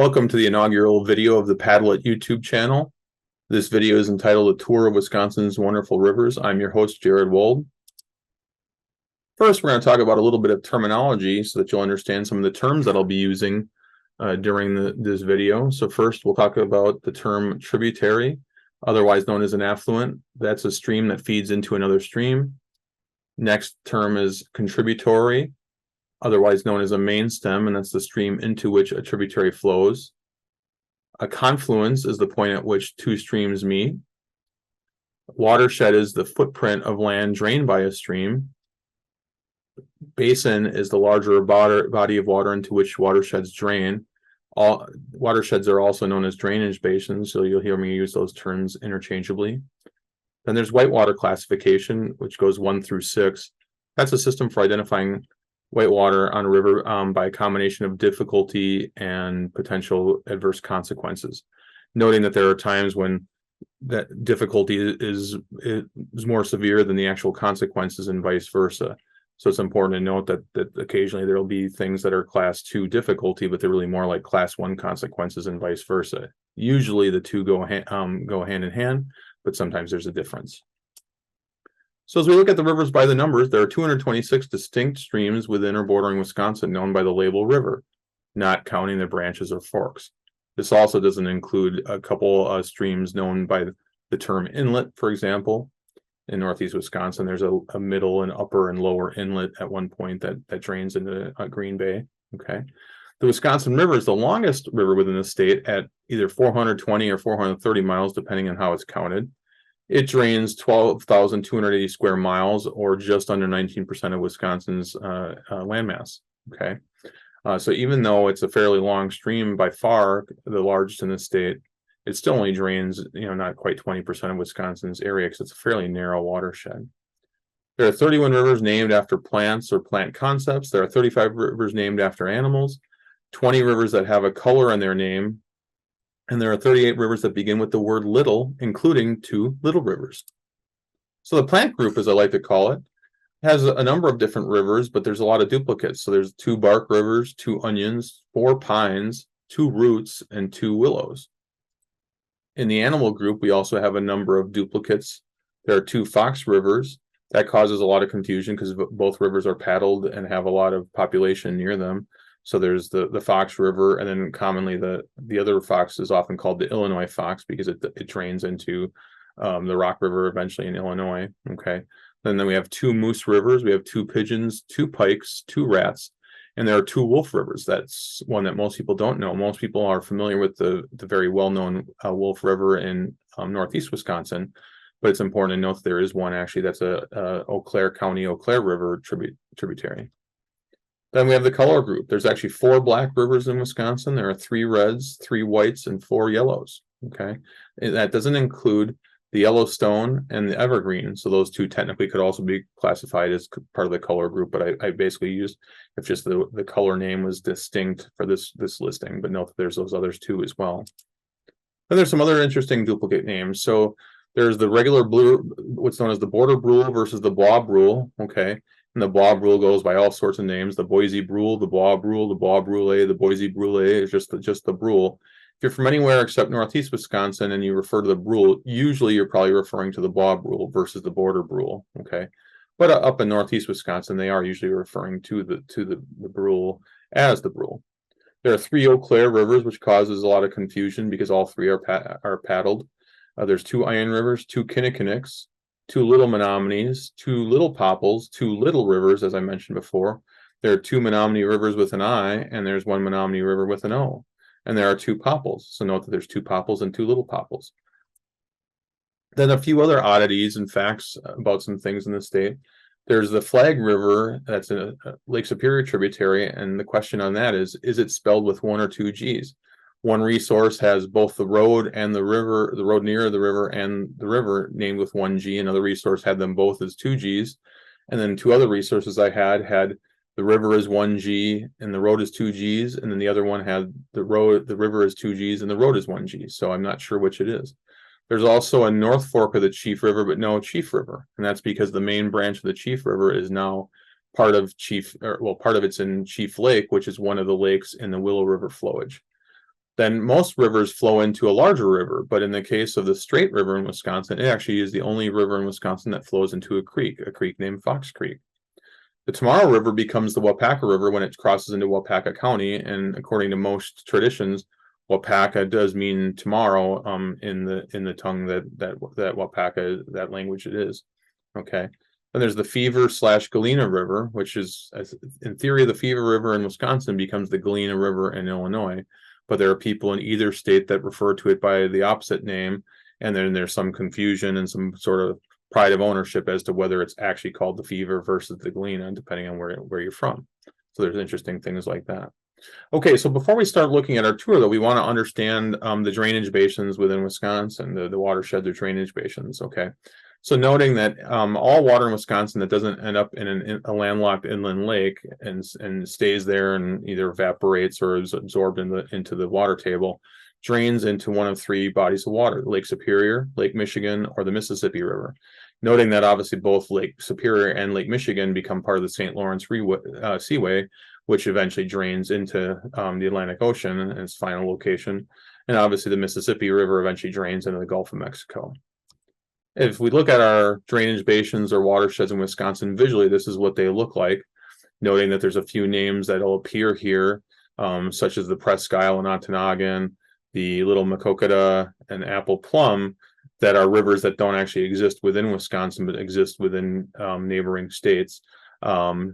Welcome to the inaugural video of the Paddle It YouTube channel. This video is entitled A Tour of Wisconsin's Wonderful Rivers. I'm your host, Jared Wold. First, we're going to talk about a little bit of terminology so that you'll understand some of the terms that I'll be using during this video. So first, we'll talk about the term tributary, otherwise known as an affluent. That's a stream that feeds into another stream. Next term is contributory, otherwise known as a main stem, and that's the stream into which a tributary flows. A confluence is the point at which two streams meet. Watershed is the footprint of land drained by a stream. Basin is the larger body of water into which watersheds drain. All watersheds are also known as drainage basins, so you'll hear me use those terms interchangeably. Then there's whitewater classification, which goes 1 through 6. That's a system for identifying whitewater on a river by a combination of difficulty and potential adverse consequences, noting that there are times when that difficulty is more severe than the actual consequences and vice versa. So it's important to note that occasionally there will be things that are class 2 difficulty, but they're really more like class 1 consequences and vice versa. Usually the two go hand in hand, but sometimes there's a difference. So as we look at the rivers by the numbers, there are 226 distinct streams within or bordering Wisconsin known by the label river, not counting the branches or forks. This also doesn't include a couple streams known by the term inlet, for example. In northeast Wisconsin, there's a middle and upper and lower inlet at one point that drains into Green Bay. Okay. The Wisconsin River is the longest river within the state at either 420 or 430 miles, depending on how it's counted. It drains 12,280 square miles, or just under 19% of Wisconsin's landmass. Okay, so even though it's a fairly long stream, by far the largest in the state, it still only drains, not quite 20% of Wisconsin's area because it's a fairly narrow watershed. There are 31 rivers named after plants or plant concepts. There are 35 rivers named after animals, 20 rivers that have a color in their name, and there are 38 rivers that begin with the word little, including 2 little rivers. So the plant group, as I like to call it, has a number of different rivers, but there's a lot of duplicates. So there's 2 bark rivers, 2 onions, 4 pines, 2 roots, and 2 willows. In the animal group, we also have a number of duplicates. There are 2 fox rivers. That causes a lot of confusion because both rivers are paddled and have a lot of population near them. So there's the Fox River, and then commonly the other fox is often called the Illinois fox because it drains into the Rock River eventually in Illinois. Okay. Then we have 2 moose rivers. We have 2 pigeons, 2 pikes, 2 rats, and there are 2 wolf rivers. That's one that most people don't know. Most people are familiar with the very well-known Wolf River in northeast Wisconsin, but it's important to note that there is one actually that's a Eau Claire County Eau Claire River tributary. Then we have the color group. There's actually 4 black rivers in Wisconsin. There are 3 reds, 3 whites, and 4 yellows. Okay, and that doesn't include the Yellowstone and the Evergreen. So those 2 technically could also be classified as part of the color group. But I basically used if just the color name was distinct for this listing. But note that there's those others too as well. Then there's some other interesting duplicate names. So there's the regular blue, what's known as the border brule versus the bois brule. Okay. And the bois brule goes by all sorts of names: the Boise brule, the bois brule, the bois brule, the Boise brule. Is just the brule. If you're from anywhere except northeast Wisconsin and you refer to the brule, usually you're probably referring to the bois brule versus the border brule. Okay, but up in northeast Wisconsin, they are usually referring to the brule as the brule. There are 3 Eau Claire rivers, which causes a lot of confusion because all 3 are paddled. There's 2 Iron Rivers, 2 Kinnickinnicks, 2 Little Menominees, 2 Little Popples, 2 Little Rivers, as I mentioned before. There are 2 Menominee Rivers with an I, and there's 1 Menominee River with an O. And there are 2 Popples. So note that there's 2 Popples and 2 Little Popples. Then a few other oddities and facts about some things in the state. There's the Flag River, that's a Lake Superior tributary, and the question on that is it spelled with 1 or 2 G's? One resource has both the road and the river, the road near the river and the river named with 1 G. Another resource had them both as 2 G's. And then 2 other resources I had the river is 1 G and the road is 2 G's. And then the other one had the river is 2 G's and the road is 1 G. So I'm not sure which it is. There's also a North Fork of the Chief River, but no Chief River. And that's because the main branch of the Chief River is now part of it's in Chief Lake, which is one of the lakes in the Willow River flowage. then most rivers flow into a larger river. But in the case of the Straight River in Wisconsin, it actually is the only river in Wisconsin that flows into a creek named Fox Creek. The Tomorrow River becomes the Wapaka River when it crosses into Wapaka County, and according to most traditions, Wapaka does mean tomorrow in the tongue that Wapaka, that language it is. Okay. Then there's the Fever/Galena River, which is, in theory, the Fever River in Wisconsin becomes the Galena River in Illinois. But there are people in either state that refer to it by the opposite name, and then there's some confusion and some sort of pride of ownership as to whether it's actually called the Fever versus the Galena, depending on where you're from. So there's interesting things like that. Okay, so before we start looking at our tour, though, we want to understand the drainage basins within Wisconsin, the watersheds or drainage basins. Okay, so noting that all water in Wisconsin that doesn't end up in a landlocked inland lake and stays there and either evaporates or is absorbed into the water table drains into one of three bodies of water: Lake Superior, Lake Michigan, or the Mississippi River. Noting that obviously both Lake Superior and Lake Michigan become part of the St. Lawrence Seaway, which eventually drains into the Atlantic Ocean in its final location. And obviously the Mississippi River eventually drains into the Gulf of Mexico. If we look at our drainage basins or watersheds in Wisconsin visually, this is what they look like, noting that there's a few names that will appear here, such as the Presque Isle and Ontonagon, the Little Maquoketa, and Apple Plum, that are rivers that don't actually exist within Wisconsin, but exist within neighboring states,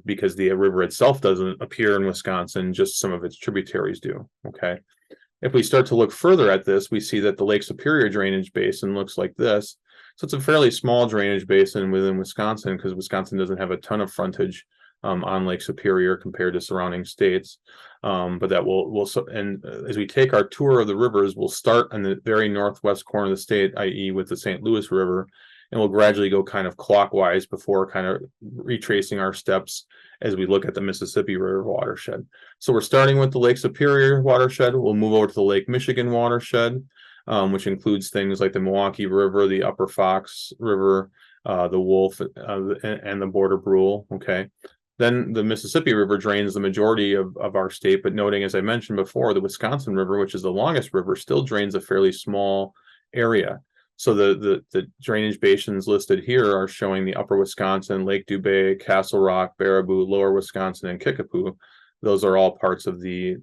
because the river itself doesn't appear in Wisconsin, just some of its tributaries do. Okay. If we start to look further at this, we see that the Lake Superior drainage basin looks like this. So it's a fairly small drainage basin within Wisconsin, because Wisconsin doesn't have a ton of frontage on Lake Superior compared to surrounding states. But that and as we take our tour of the rivers, we'll start on the very northwest corner of the state, i.e. with the St. Louis River, and we'll gradually go kind of clockwise before kind of retracing our steps as we look at the Mississippi River watershed. So we're starting with the Lake Superior watershed. We'll move over to the Lake Michigan watershed, which includes things like the Milwaukee River, the Upper Fox River, the Wolf, and the Border Brule. Okay. Then the Mississippi River drains the majority of our state, but noting, as I mentioned before, the Wisconsin River, which is the longest river, still drains a fairly small area. So the drainage basins listed here are showing the Upper Wisconsin, Lake Dubé, Castle Rock, Baraboo, Lower Wisconsin, and Kickapoo. Those are all parts of the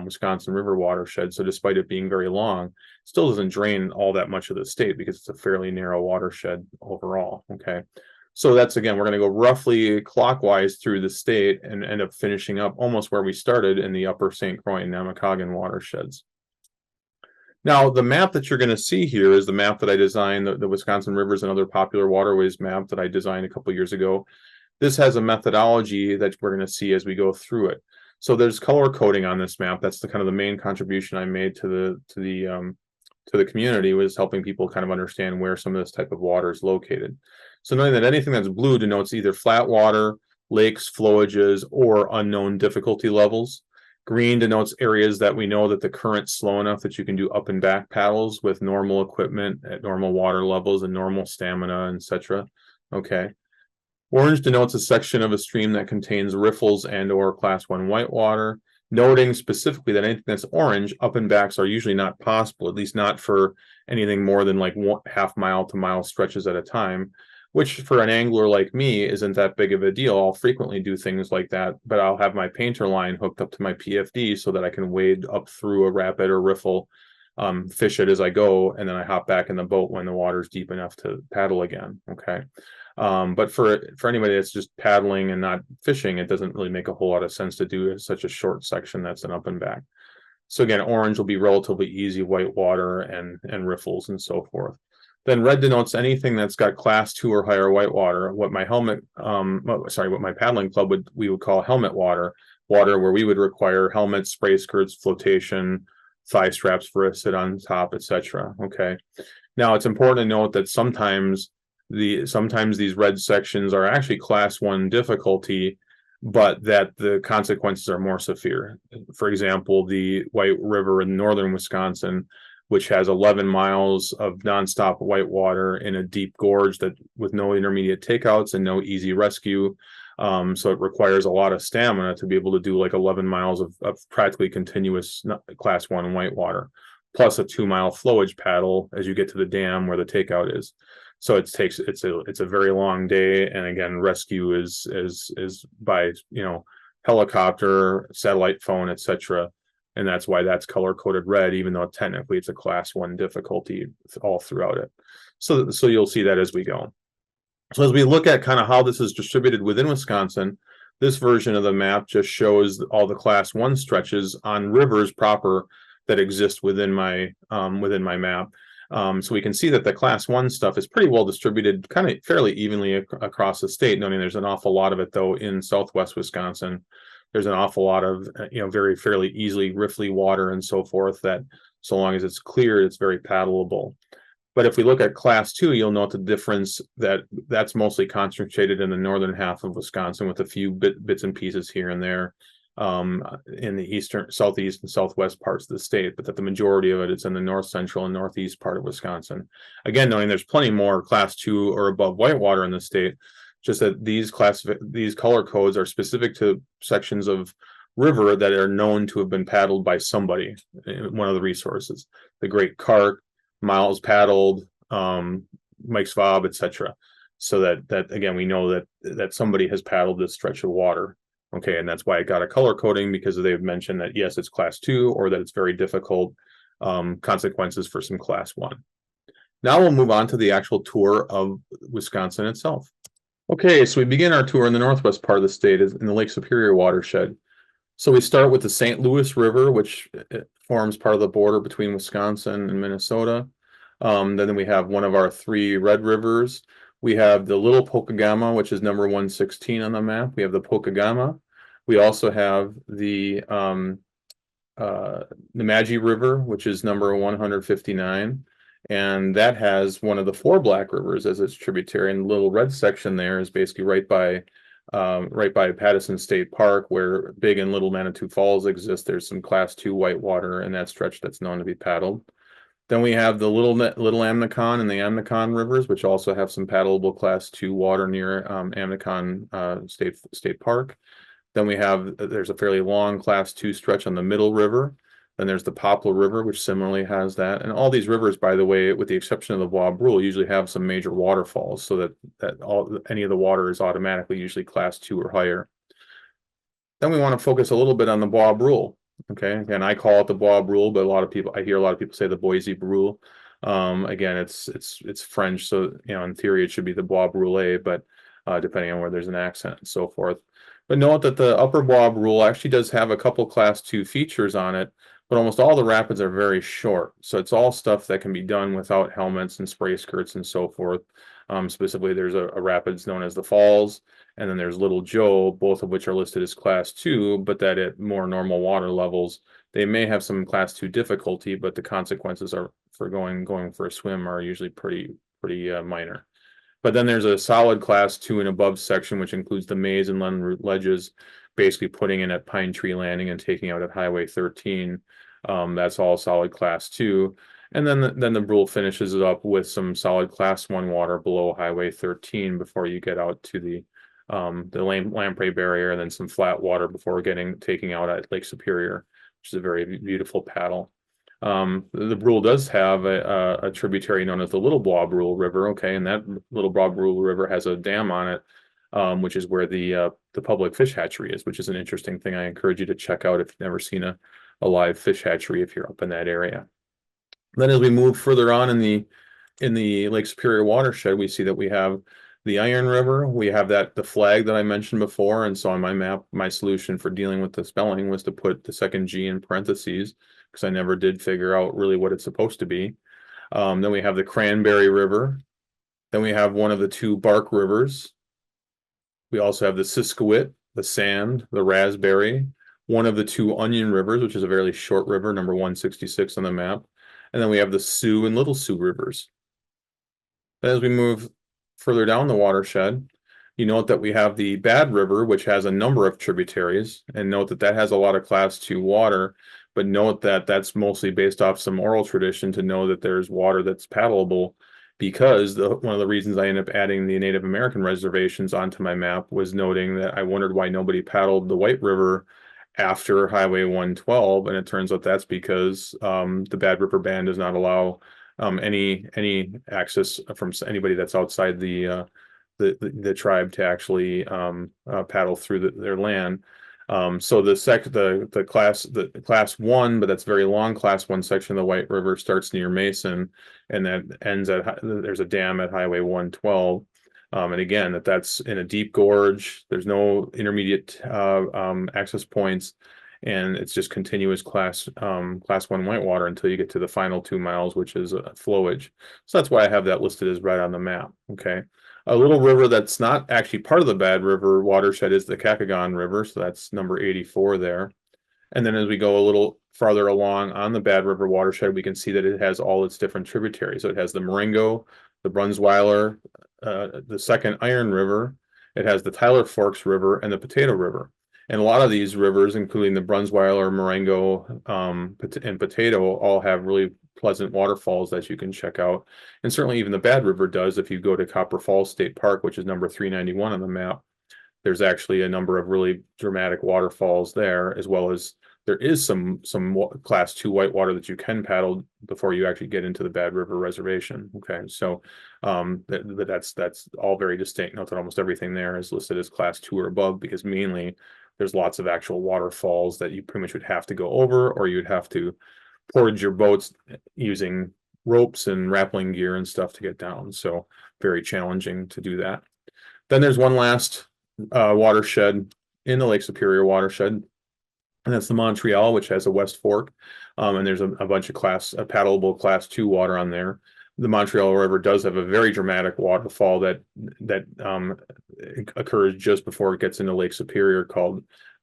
Wisconsin River watershed. So despite it being very long, it still doesn't drain all that much of the state because it's a fairly narrow watershed overall. Okay. So that's, again, we're going to go roughly clockwise through the state and end up finishing up almost where we started in the Upper St. Croix and Namakogon watersheds. Now, the map that you're going to see here is the map that I designed, the Wisconsin Rivers and Other Popular Waterways map that I designed a couple years ago. This has a methodology that we're going to see as we go through it. So there's color coding on this map. That's the kind of the main contribution I made to the community, was helping people kind of understand where some of this type of water is located. So knowing that anything that's blue denotes either flat water, lakes, flowages, or unknown difficulty levels. Green denotes areas that we know that the current's slow enough that you can do up and back paddles with normal equipment at normal water levels and normal stamina, etc. Okay. Orange denotes a section of a stream that contains riffles and or class 1 whitewater, noting specifically that anything that's orange, up and backs are usually not possible, at least not for anything more than like half mile to mile stretches at a time, which for an angler like me isn't that big of a deal. I'll frequently do things like that, but I'll have my painter line hooked up to my PFD so that I can wade up through a rapid or riffle, fish it as I go, and then I hop back in the boat when the water's deep enough to paddle again. Okay. But for anybody that's just paddling and not fishing, it doesn't really make a whole lot of sense to do such a short section that's an up and back. So again, orange will be relatively easy whitewater and riffles and so forth. Then red denotes anything that's got class 2 or higher whitewater. What my paddling club we would call helmet water where we would require helmets, spray skirts, flotation, thigh straps for a sit on top, etc. Okay. Now it's important to note that sometimes these red sections are actually class 1 difficulty, but that the consequences are more severe. For example, the White River in northern Wisconsin, which has 11 miles of nonstop whitewater in a deep gorge that with no intermediate takeouts and no easy rescue, So it requires a lot of stamina to be able to do like 11 miles of practically continuous class 1 whitewater, plus a 2-mile flowage paddle as you get to the dam where the takeout is. So it's a very long day, and again, rescue is by helicopter, satellite phone, etc. And that's why that's color coded red, even though technically it's a class 1 difficulty all throughout it. So you'll see that as we go. So as we look at kind of how this is distributed within Wisconsin, this version of the map just shows all the class 1 stretches on rivers proper that exist within my map. So we can see that the class 1 stuff is pretty well distributed, kind of fairly evenly across the state, noting there's an awful lot of it though in southwest Wisconsin. There's an awful lot of very fairly easily riffly water and so forth that, so long as it's clear, it's very paddleable. But if we look at class 2, you'll note the difference that's mostly concentrated in the northern half of Wisconsin, with a few bits and pieces here and there in the eastern, southeast, and southwest parts of the state, but that the majority of it is in the north central and northeast part of Wisconsin. Again, knowing there's plenty more class 2 or above whitewater in the state, just that these color codes are specific to sections of river that are known to have been paddled by somebody, one of the resources, the Great Cart, Miles Paddled, Mike Schwab, etc. So that again, we know that somebody has paddled this stretch of water. Okay, and that's why it got a color coding, because they've mentioned that yes, it's class 2, or that it's very difficult, consequences for some class 1. Now we'll move on to the actual tour of Wisconsin itself. Okay, so we begin our tour in the northwest part of the state, in the Lake Superior watershed. So we start with the St. Louis River, which forms part of the border between Wisconsin and Minnesota. Then we have one of our 3 red rivers. We have the Little Pokegama, which is number 116 on the map. We have the Pokegama. We also have the Nemadji River, which is number 159. And that has one of the 4 black rivers as its tributary. And the little red section there is basically right by Pattison State Park, where Big and Little Manitou Falls exist. There's some class 2 whitewater in that stretch that's known to be paddled. Then we have the Little Amnicon and the Amnicon rivers, which also have some paddleable class 2 water near Amnicon State Park. Then there's a fairly long class 2 stretch on the Middle River. Then there's the Poplar River, which similarly has that. And all these rivers, by the way, with the exception of the Bois Brule, usually have some major waterfalls, so that any of the water is automatically usually class 2 or higher. Then we want to focus a little bit on the Bois Brule. Okay, again, I call it the Bois Brule, but I hear a lot of people say the Boise Brule. Again, it's French, so in theory it should be the Bois Brule, but depending on where there's an accent and so forth. But note that the upper Bois Brule actually does have a couple class 2 features on it, but almost all the rapids are very short. So it's all stuff that can be done without helmets and spray skirts and so forth. Specifically, there's a rapids known as the Falls, and then there's Little Joe, both of which are listed as class 2, but that at more normal water levels, they may have some class 2 difficulty, but the consequences for going for a swim are usually pretty minor. But then there's a solid class 2 and above section, which includes the Maze and Len Route ledges, basically putting in at Pine Tree Landing and taking out at Highway 13. That's all solid class 2. And then the Brule finishes it up with some solid class 1 water below Highway 13 before you get out to the Lamprey Barrier, and then some flat water before taking out at Lake Superior, which is a very beautiful paddle. The Brule does have a tributary known as the Little Bois Brule River. Okay, and that Little Bois Brule River has a dam on it, which is where the public fish hatchery is, which is an interesting thing. I encourage you to check out if you've never seen a live fish hatchery if you're up in that area. Then as we move further on in the Lake Superior watershed, we see that we have the Iron River. We have the flag that I mentioned before, and so on my map, my solution for dealing with the spelling was to put the second G in parentheses, because I never did figure out really what it's supposed to be. Then we have the Cranberry River. Then we have one of the 2 Bark Rivers. We also have the Siskiwit, the Sand, the Raspberry, one of the 2 Onion Rivers, which is a fairly short river, number 166 on the map. And then we have the Sioux and Little Sioux Rivers. Then as we move further down the watershed, you note that we have the Bad River, which has a number of tributaries, and note that has a lot of class 2 water, but note that that's mostly based off some oral tradition to know that there's water that's paddleable because one of the reasons I ended up adding the Native American reservations onto my map was noting that I wondered why nobody paddled the White River after Highway 112, and it turns out that's because the Bad River Band does not allow any access from anybody that's outside the tribe to actually paddle through their land. So the class one, but that's very long class one section of the White River starts near Mason, and that ends at there's a dam at Highway 112. And again, that's in a deep gorge. There's no intermediate access points, and it's just continuous class one whitewater until you get to the final 2 miles, which is flowage. So that's why I have that listed as red on the map. Okay. A little river that's not actually part of the Bad River watershed is the Kakagon River, so that's number 84 there. And then as we go a little farther along on the Bad River watershed, we can see that it has all its different tributaries. So it has the Marengo, the Brunsweiler, the second Iron River. It has the Tyler Forks River and the Potato River. And a lot of these rivers, including the Brunsweiler, Marengo, and Potato, all have really pleasant waterfalls that you can check out. And certainly even the Bad River does. If you go to Copper Falls State Park, which is number 391 on the map, there's actually a number of really dramatic waterfalls there, as well as there is some class 2 whitewater that you can paddle before you actually get into the Bad River Reservation. Okay, so that's all very distinct. Note that almost everything there is listed as class 2 or above, because mainly there's lots of actual waterfalls that you pretty much would have to go over, or you'd have to portage your boats using ropes and rappelling gear and stuff to get down. So very challenging to do that. Then there's one last watershed in the Lake Superior watershed, and that's the Montreal, which has a West Fork, and there's a bunch of paddleable class 2 water on there. The Montreal River does have a very dramatic waterfall that occurs just before it gets into Lake Superior, called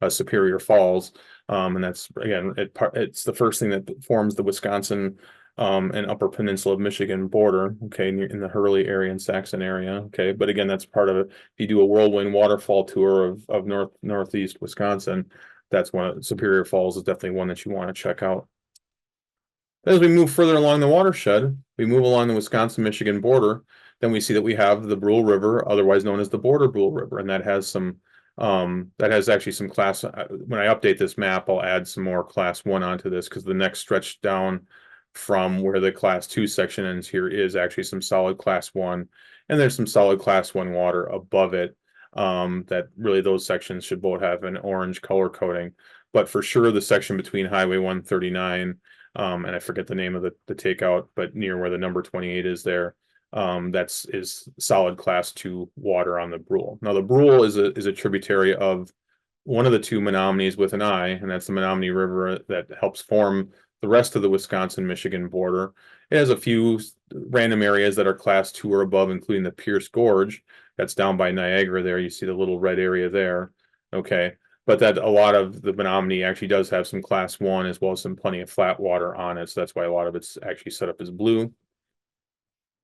Superior Falls, and that's again it's the first thing that forms the Wisconsin and Upper Peninsula of Michigan border. Okay, in the Hurley area and Saxon area. Okay, but again, that's part of it. If you do a whirlwind waterfall tour of northeast Wisconsin, that's Superior Falls is definitely one that you want to check out. As we move further along the watershed, we move along the Wisconsin-Michigan border, then we see that we have the Brule River, otherwise known as the Border Brule River, and that has actually some class. When I update this map, I'll add some more class 1 onto this, because the next stretch down from where the class 2 section ends here is actually some solid class 1, and there's some solid class 1 water above it. That really those sections should both have an orange color coding, but for sure the section between Highway 139 and I forget the name of the takeout, but near where the number 28 is there, is solid class 2 water on the Brule. Now the Brule is a tributary of one of the 2 Menominees with an I, and that's the Menominee River that helps form the rest of the Wisconsin-Michigan border. It has a few random areas that are class 2 or above, including the Pierce Gorge. That's down by Niagara there. You see the little red area there. Okay. But that a lot of the Menominee actually does have some class 1, as well as some plenty of flat water on it. So that's why a lot of it's actually set up as blue.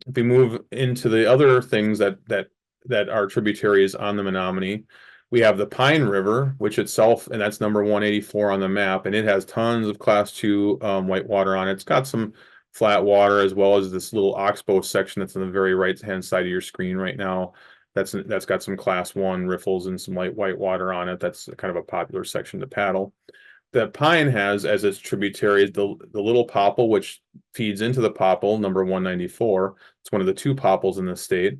If we move into the other things that are tributaries on the Menominee, we have the Pine River, which itself, and that's number 184 on the map, and it has tons of class 2 whitewater on it. It's got some flat water, as well as this little oxbow section that's on the very right hand side of your screen right now. That's got some class 1 riffles and some light white water on it. That's kind of a popular section to paddle. The Pine has as its tributaries the Little Popple, which feeds into the Popple, number 194. It's one of the 2 Popples in the state.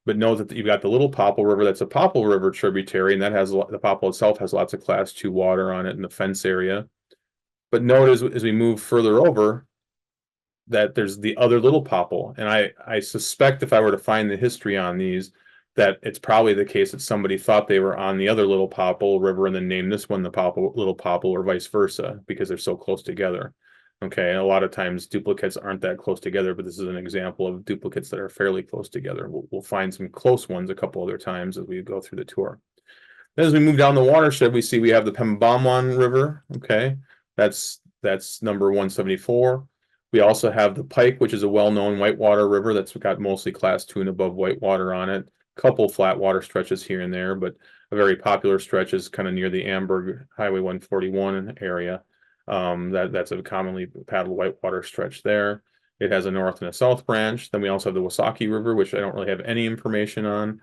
But know that you've got the Little Popple River, that's a Popple River tributary, and that has the Popple itself has lots of class 2 water on it in the fence area. But note as we move further over that there's the other Little Popple, and I suspect if I were to find the history on these, that it's probably the case that somebody thought they were on the other Little Popple River and then named this one the Little Popple, or vice versa, because they're so close together. Okay, and a lot of times duplicates aren't that close together, but this is an example of duplicates that are fairly close together. We'll find some close ones a couple other times as we go through the tour. Then as we move down the watershed, we see we have the Pembomwan River. Okay, that's number 174. We also have the Pike, which is a well-known whitewater river that's got mostly class 2 and above whitewater on it. Couple flat water stretches here and there, but a very popular stretch is kind of near the Amberg Highway 141 area. That's a commonly paddled whitewater stretch there. It has a north and a south branch. Then we also have the Wasaki River, which I don't really have any information on.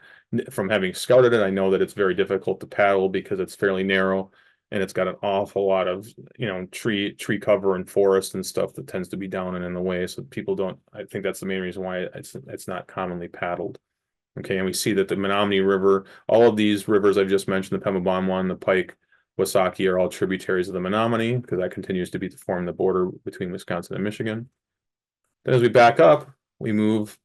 From having scouted it, I know that it's very difficult to paddle because it's fairly narrow and it's got an awful lot of, tree cover and forest and stuff that tends to be down and in the way. So people don't, I think that's the main reason why it's not commonly paddled. Okay, and we see that the Menominee River, all of these rivers I've just mentioned, the Pemmican, the Pike, Wasaki, are all tributaries of the Menominee because that continues to form the border between Wisconsin and Michigan. Then as we back up, we move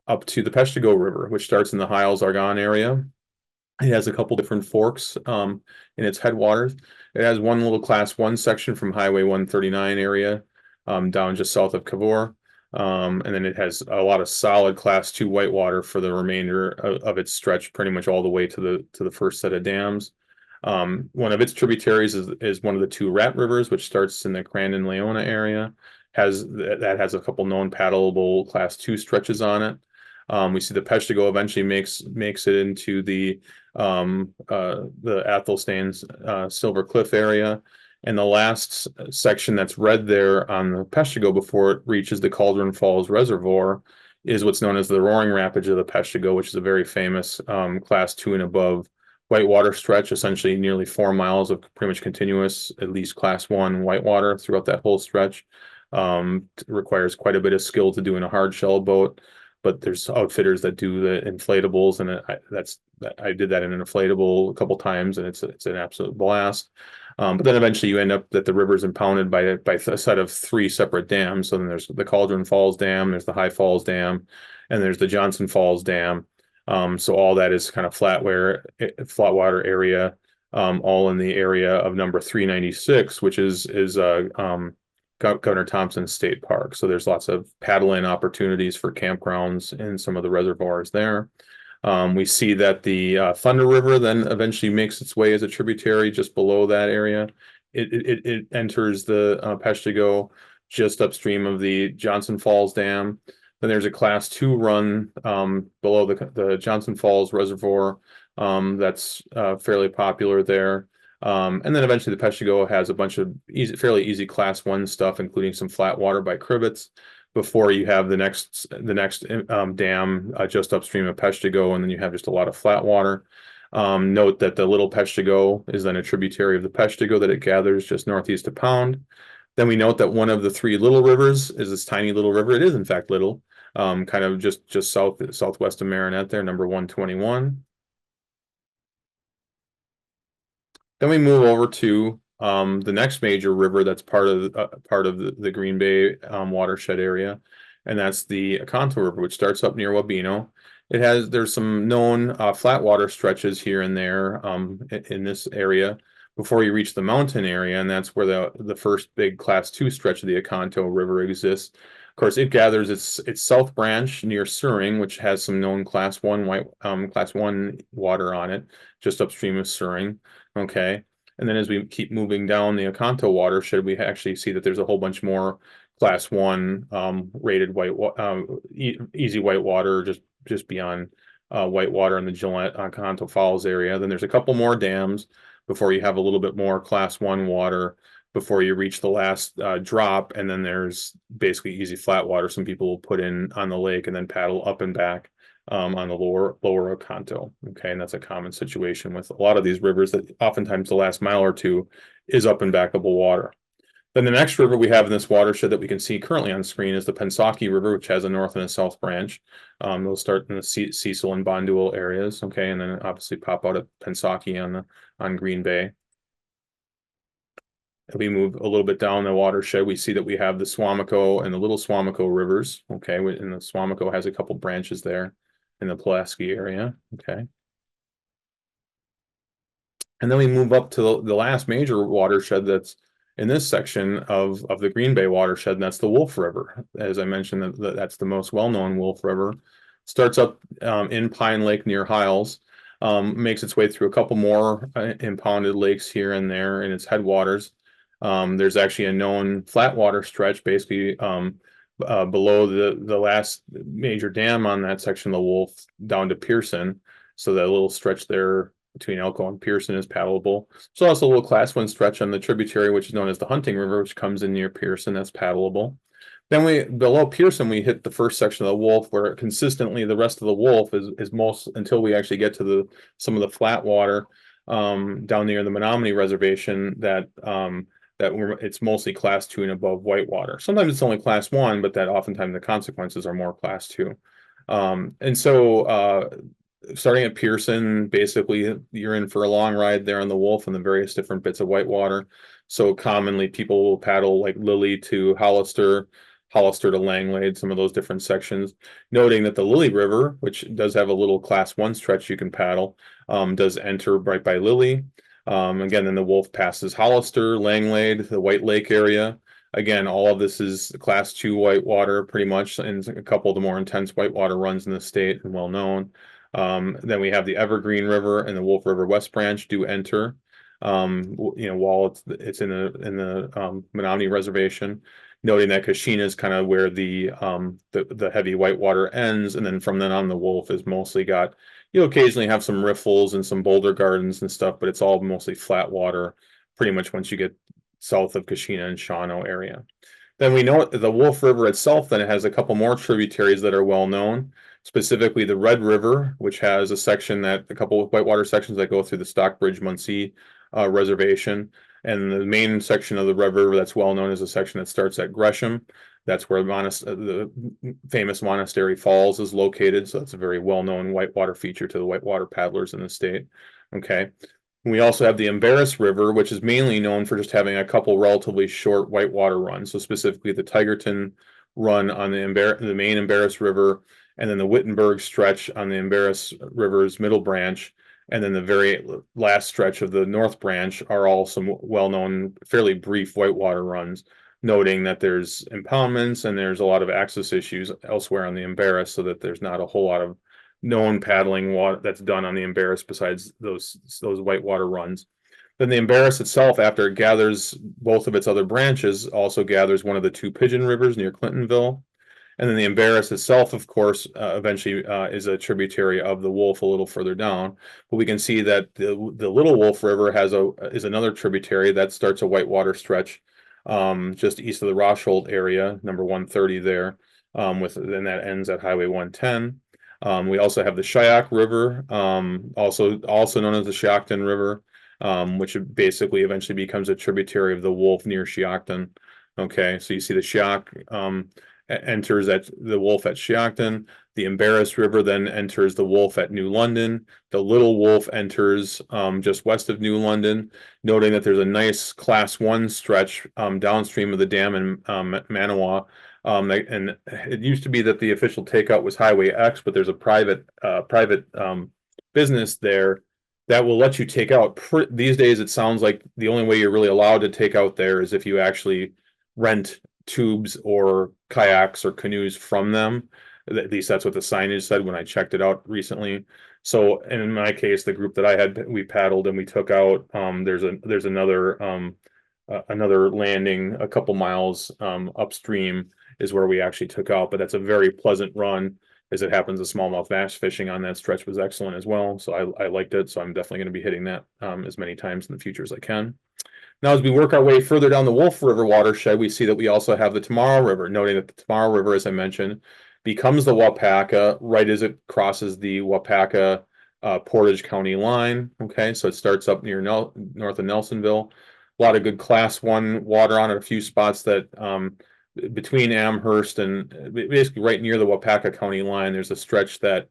up to the Peshtigo River, which starts in the Hiles-Argonne area. It has a couple different forks in its headwaters. It has one little class 1 section from Highway 139 area down just south of Cavour. And then it has a lot of solid class 2 whitewater for the remainder of its stretch, pretty much all the way to the first set of dams. One of its tributaries is one of the 2 Rat Rivers, which starts in the Crandon-Leona area. That has a couple known paddleable class 2 stretches on it. We see the Peshtigo eventually makes it into the Athelstane's Silver Cliff area. And the last section that's red there on the Peshtigo before it reaches the Cauldron Falls Reservoir is what's known as the Roaring Rapids of the Peshtigo, which is a very famous class 2 and above whitewater stretch, essentially nearly 4 miles of pretty much continuous, at least class 1 whitewater throughout that whole stretch. Requires quite a bit of skill to do in a hard shell boat, but there's outfitters that do the inflatables, and I did that in an inflatable a couple times, and it's an absolute blast. But then eventually you end up that the river's impounded by a set of 3 separate dams. So then there's the Cauldron Falls Dam, there's the High Falls Dam, and there's the Johnson Falls Dam. So all that is kind of flat water area, all in the area of number 396, which is Governor Thompson State Park. So there's lots of paddle-in opportunities for campgrounds in some of the reservoirs there. We see that the Thunder River then eventually makes its way as a tributary just below that area. It enters the Peshtigo just upstream of the Johnson Falls Dam. Then there's a class 2 run below the Johnson Falls Reservoir that's fairly popular there. And then eventually the Peshtigo has a bunch of fairly easy class 1 stuff, including some flat water by crivets, before you have the next dam just upstream of Peshtigo, and then you have just a lot of flat water. Note that the Little Peshtigo is then a tributary of the Peshtigo that it gathers just northeast of Pound. Then we note that one of the 3 little rivers is this tiny little river. It is in fact little, kind of just southwest of Marinette there, number 121. Then we move over to the next major river that's part of the Green Bay watershed area, and that's the Oconto River, which starts up near Wabeno. There's some known flat water stretches here and there in this area before you reach the mountain area, and that's where the first big class 2 stretch of the Oconto River exists. Of course, it gathers its south branch near Suring, which has some known class 1 water on it, just upstream of Suring. Okay, and then as we keep moving down the Oconto watershed, we actually see that there's a whole bunch more class 1 rated easy whitewater just beyond whitewater in the Gillette Oconto Falls area. Then there's a couple more dams before you have a little bit more class 1 water before you reach the last drop, and then there's basically easy flat water some people will put in on the lake and then paddle up and back on the lower Oconto. Okay, and that's a common situation with a lot of these rivers, that oftentimes the last mile or 2 is up and backable water. Then the next river we have in this watershed that we can see currently on screen is the Pensacola River, which has a north and a south branch. They'll start in the Cecil and Bondewell areas, okay, and then obviously pop out at Pensacola on Green Bay. If we move a little bit down the watershed, we see that we have the Swamico and the Little Swamico rivers. Okay, and the Swamico has a couple branches there in the Pulaski area. Okay, and then we move up to the last major watershed that's in this section of the Green Bay watershed, and that's the Wolf River. As I mentioned, that's the most well-known Wolf River. Starts up in Pine Lake near Hiles, makes its way through a couple more impounded lakes here and there in its headwaters. There's actually a known flat water stretch basically below the last major dam on that section of the Wolf down to Pearson. So that little stretch there between Elko and Pearson is paddleable. So also a little class 1 stretch on the tributary, which is known as the Hunting River, which comes in near Pearson, that's paddleable. Then below Pearson, we hit the first section of the Wolf, where consistently the rest of the Wolf is most until we actually get to some of the flat water down near the Menominee Reservation it's mostly class 2 and above whitewater. Sometimes it's only class 1, but that oftentimes the consequences are more class 2. And so starting at Pearson, basically you're in for a long ride there on the Wolf and the various different bits of whitewater. So commonly people will paddle like Lily to Hollister, Hollister to Langlade, some of those different sections, noting that the Lily River, which does have a little class 1 stretch you can paddle, does enter right by Lily. Again, then the Wolf passes Hollister, Langlade, the White Lake area. Again, all of this is class 2 whitewater pretty much, and a couple of the more intense whitewater runs in the state and well known. Then we have the Evergreen River and the Wolf River West Branch do enter. While it's in the Menominee Reservation, noting that Kashina is kind of where the heavy whitewater ends, and then from then on the Wolf is mostly got, you'll occasionally have some riffles and some boulder gardens and stuff, but it's all mostly flat water pretty much once you get south of Kashina and Shawano area. Then we know the Wolf River itself, then it has a couple more tributaries that are well known, specifically the Red River, which has a couple of whitewater sections that go through the Stockbridge-Muncie Reservation. And the main section of the Red River that's well known is a section that starts at Gresham. That's where the famous Monastery Falls is located. So that's a very well-known whitewater feature to the whitewater paddlers in the state. Okay. We also have the Embarrass River, which is mainly known for just having a couple relatively short whitewater runs. So specifically the Tigerton run on the main Embarrass River, and then the Wittenberg stretch on the Embarrass River's middle branch. And then the very last stretch of the North Branch are all some well-known, fairly brief whitewater runs, noting that there's impoundments and there's a lot of access issues elsewhere on the Embarrass, so that there's not a whole lot of known paddling that's done on the Embarrass besides those whitewater runs. Then the Embarrass itself, after it gathers both of its other branches, also gathers one of the 2 Pigeon Rivers near Clintonville. And then the Embarrass itself, of course, eventually is a tributary of the Wolf a little further down. But we can see that the Little Wolf River is another tributary that starts a whitewater stretch just east of the Rosholt area, number 130 there, then that ends at Highway 110. We also have the Shyok River, also known as the Shiocton River, which basically eventually becomes a tributary of the Wolf near Shiocton. Okay, so you see the Shyok enters at the Wolf at Shiocton. The Embarrass River then enters the Wolf at New London. The Little Wolf enters just west of New London, noting that there's a nice class 1 stretch downstream of the dam in Manawa. And it used to be that the official takeout was Highway X, but there's a private business there that will let you take out. These days, it sounds like the only way you're really allowed to take out there is if you actually rent tubes or kayaks or canoes from them. At least that's what the signage said when I checked it out recently. So in my case, the group that I had, we paddled and we took out. There's another landing a couple miles upstream is where we actually took out, but that's a very pleasant run. As it happens, the smallmouth bass fishing on that stretch was excellent as well. So I liked it. So I'm definitely going to be hitting that as many times in the future as I can. Now, as we work our way further down the Wolf River watershed, we see that we also have the Tomorrow River, noting that the Tomorrow River, as I mentioned, becomes the Wapaka right as it crosses the Wapaka Portage County line. Okay, so it starts up near north of Nelsonville. A lot of good class 1 water on it, a few spots that between Amherst and basically right near the Wapaka County line, there's a stretch that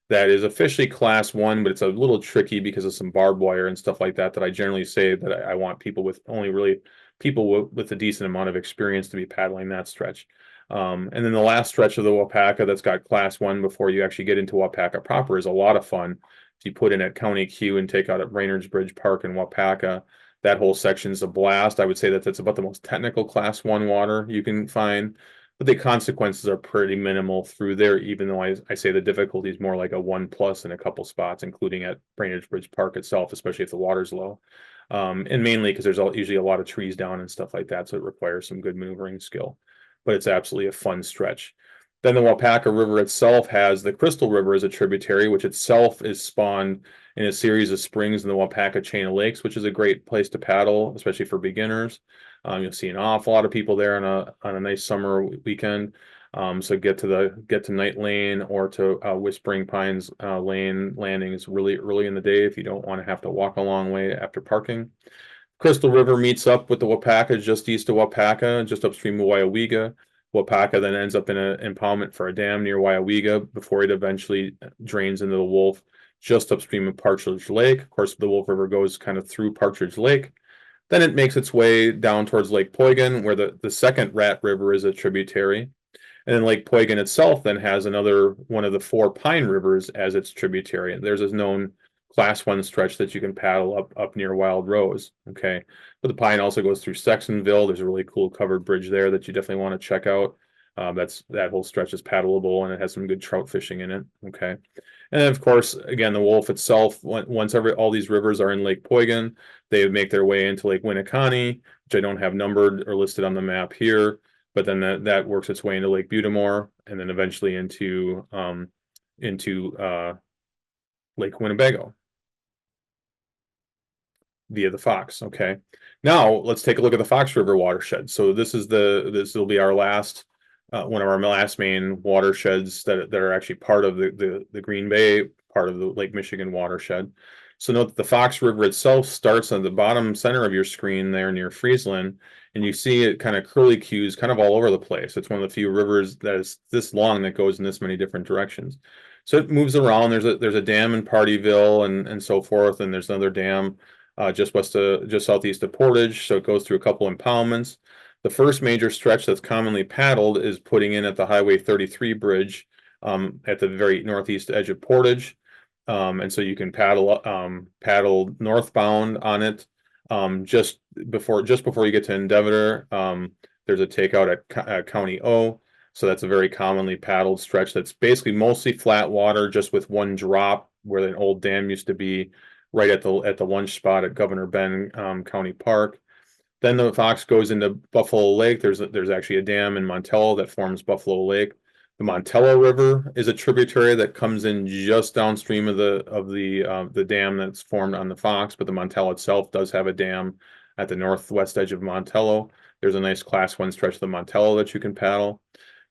is officially class 1, but it's a little tricky because of some barbed wire and stuff like that I generally say that I want people with with a decent amount of experience to be paddling that stretch. And then the last stretch of the Wapaka that's got class 1 before you actually get into Wapaka proper is a lot of fun. If you put in at County Q and take out at Raynor's Bridge Park in Wapaka, that whole section is a blast. I would say that's about the most technical class 1 water you can find. But the consequences are pretty minimal through there, even though I say the difficulty is more like a 1+ in a couple spots, including at Brainerd Bridge Park itself, especially if the water's low. And mainly because there's usually a lot of trees down and stuff like that, so it requires some good maneuvering skill. But it's absolutely a fun stretch. Then the Wapaka River itself has the Crystal River as a tributary, which itself is spawned in a series of springs in the Wapaka chain of lakes, which is a great place to paddle, especially for beginners. You'll see an awful lot of people there on a nice summer weekend. So get to Night Lane or to Whispering Pines Lane landings really early in the day if you don't want to have to walk a long way after parking. Crystal River meets up with the Wapaka just east of Wapaka, just upstream of Waiawega. Wapaka then ends up in an impoundment for a dam near Waiawega before it eventually drains into the Wolf just upstream of Partridge Lake. Of course, the Wolf River goes kind of through Partridge Lake. Then it makes its way down towards Lake Poygan, where the second Rat River is a tributary. And then Lake Poygan itself then has another one of the four Pine Rivers as its tributary. And there's a known class 1 stretch that you can paddle up near Wild Rose. Okay. But the Pine also goes through Sextonville. There's a really cool covered bridge there that you definitely want to check out. That whole stretch is paddleable and it has some good trout fishing in it. Okay. And then of course, again, the Wolf itself, once all these rivers are in Lake Poygan, they make their way into Lake Winnicott, which I don't have numbered or listed on the map here. But then that works its way into Lake Butamore and then eventually into Lake Winnebago via the Fox. Okay. Now let's take a look at the Fox River watershed. So this will be our last one of our last main watersheds that are actually part of the Green Bay part of the Lake Michigan watershed. So note that the Fox River itself starts on the bottom center of your screen there near Friesland, and you see it kind of curly cues kind of all over the place. It's one of the few rivers that is this long that goes in this many different directions. So it moves around. There's a dam in Partyville and so forth, and there's another dam just southeast of Portage. So it goes through a couple impoundments. The first major stretch that's commonly paddled is putting in at the Highway 33 bridge at the very northeast edge of Portage. And so you can paddle northbound on it. Just before you get to Endeavor, there's a takeout at County O. So that's a very commonly paddled stretch that's basically mostly flat water, just with one drop where an old dam used to be, right at the lunch spot at Governor Ben County Park. Then the Fox goes into Buffalo Lake. There's actually a dam in Montello that forms Buffalo Lake. The Montello River is a tributary that comes in just downstream of the dam that's formed on the Fox, but the Montello itself does have a dam at the northwest edge of Montello. There's a nice class 1 stretch of the Montello that you can paddle.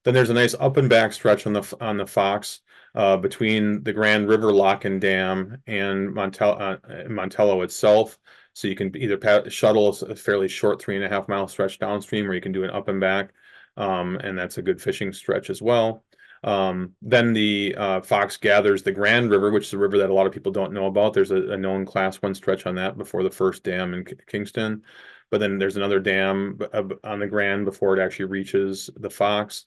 Then there's a nice up and back stretch on the Fox between the Grand River Lock and Dam and Montello itself. So you can either shuttle a fairly short 3.5 mile stretch downstream, or you can do an up and back. And that's a good fishing stretch as well. Then the Fox gathers the Grand River, which is a river that a lot of people don't know about. There's a known class 1 stretch on that before the first dam in Kingston. But then there's another dam on the Grand before it actually reaches the Fox.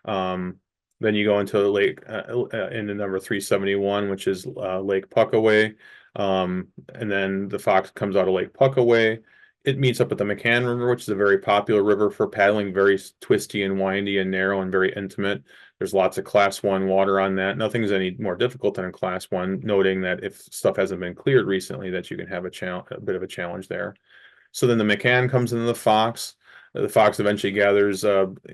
Then you go into into number 371, which is Lake Puckaway. And then the Fox comes out of Lake Puckaway. It meets up with the McCann River, which is a very popular river for paddling, very twisty and windy and narrow and very intimate. There's lots of class 1 water on that. Nothing's any more difficult than a class 1, noting that if stuff hasn't been cleared recently, that you can have a bit of a challenge there. So then the McCann comes into the Fox. The Fox eventually gathers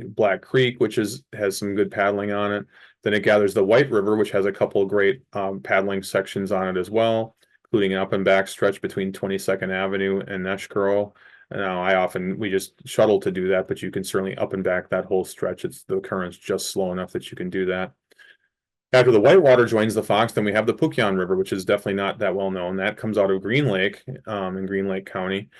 Black Creek, which has some good paddling on it. Then it gathers the White River, which has a couple of great paddling sections on it as well, including an up and back stretch between 22nd Avenue and Neshkuro. Now, we just shuttle to do that, but you can certainly up and back that whole stretch. The current's just slow enough that you can do that. After the Whitewater joins the Fox, then we have the Pukion River, which is definitely not that well known. That comes out of Green Lake in Green Lake County.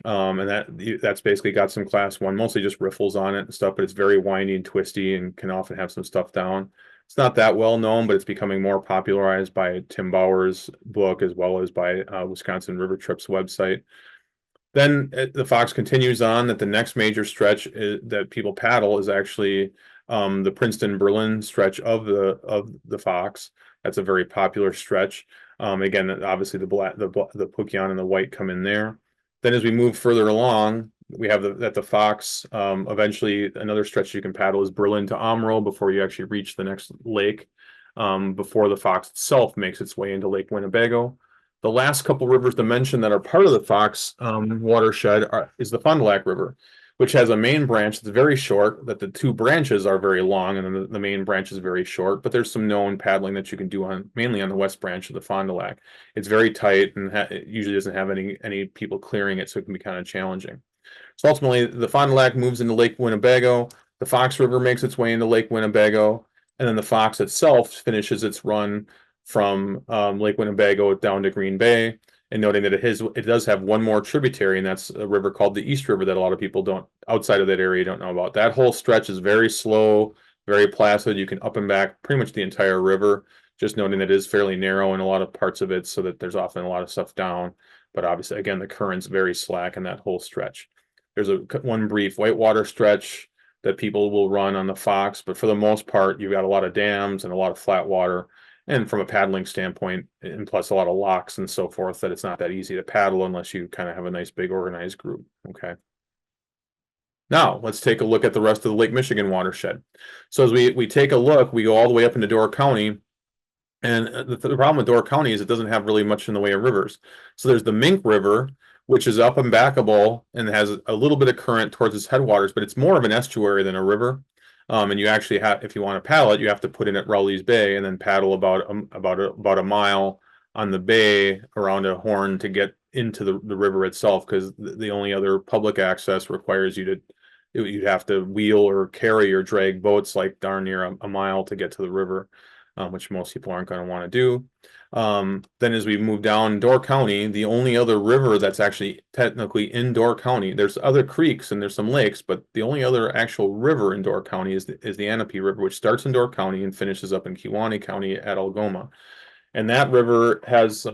And that's basically got some class 1, mostly just riffles on it and stuff, but it's very windy and twisty and can often have some stuff down. It's not that well known, but it's becoming more popularized by Tim Bauer's book as well as by Wisconsin River Trips website. Then the Fox continues on that the next major stretch that people paddle is actually the Princeton-Berlin stretch of the Fox. That's a very popular stretch. Again, obviously the Pukion and the White come in there. Then as we move further along, we have the Fox. Eventually, another stretch you can paddle is Berlin to Omro before you actually reach the next lake, before the Fox itself makes its way into Lake Winnebago. The last couple rivers to mention that are part of the Fox watershed is the Fond du Lac River, which has a main branch that's very short, that the two branches are very long, and then the main branch is very short, but there's some known paddling that you can do mainly on the west branch of the Fond du Lac. It's very tight and it usually doesn't have any people clearing it, so it can be kind of challenging. So ultimately, the Fond du Lac moves into Lake Winnebago. The Fox River makes its way into Lake Winnebago, and then the Fox itself finishes its run from Lake Winnebago down to Green Bay. And noting that it does have one more tributary, and that's a river called the East River that a lot of people don't outside of that area don't know about. That whole stretch is very slow, very placid. You can up and back pretty much the entire river. Just noting that it is fairly narrow in a lot of parts of it, so that there's often a lot of stuff down. But obviously, again, the current's very slack in that whole stretch. There's one brief whitewater stretch that people will run on the Fox, but for the most part, you've got a lot of dams and a lot of flat water. And from a paddling standpoint, and plus a lot of locks and so forth, that it's not that easy to paddle unless you kind of have a nice big organized group. Okay. Now let's take a look at the rest of the Lake Michigan watershed. So as we take a look, we go all the way up into Door County. And the problem with Door County is it doesn't have really much in the way of rivers. So there's the Mink River, which is up and backable and has a little bit of current towards its headwaters, but it's more of an estuary than a river. And you actually have, if you want to paddle it, you have to put in at Rowley's Bay and then paddle about a mile on the bay around a horn to get into the river itself, because the only other public access requires you'd have to wheel or carry or drag boats like darn near a mile to get to the river, which most people aren't going to want to do. Then as we move down Door County, the only other river that's actually technically in Door County, there's other creeks and there's some lakes, but the only other actual river in Door County is the Anape River, which starts in Door County and finishes up in Kewaunee County at Algoma. And that river has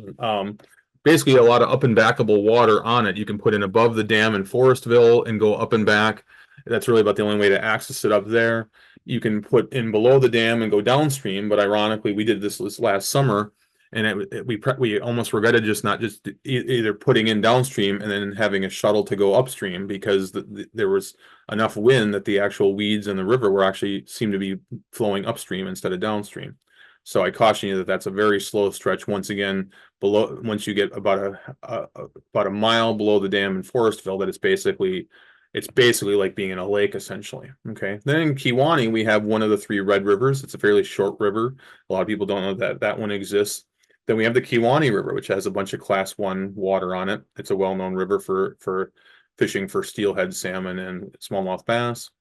basically a lot of up and backable water on it. You can put in above the dam in Forestville and go up and back. That's really about the only way to access it up there. You can put in below the dam and go downstream, but ironically, we did this last summer, and we almost regretted not either putting in downstream and then having a shuttle to go upstream, because there was enough wind that the actual weeds in the river were actually seemed to be flowing upstream instead of downstream. So I caution you that that's a very slow stretch. Once again, once you get about a mile below the dam in Forestville, that it's basically like being in a lake, essentially. Okay. Then in Kewaunee, we have one of the three Red Rivers. It's a fairly short river. A lot of people don't know that one exists. Then we have the Kewaunee River, which has a bunch of Class 1 water on it. It's a well-known river for fishing for steelhead salmon and smallmouth bass.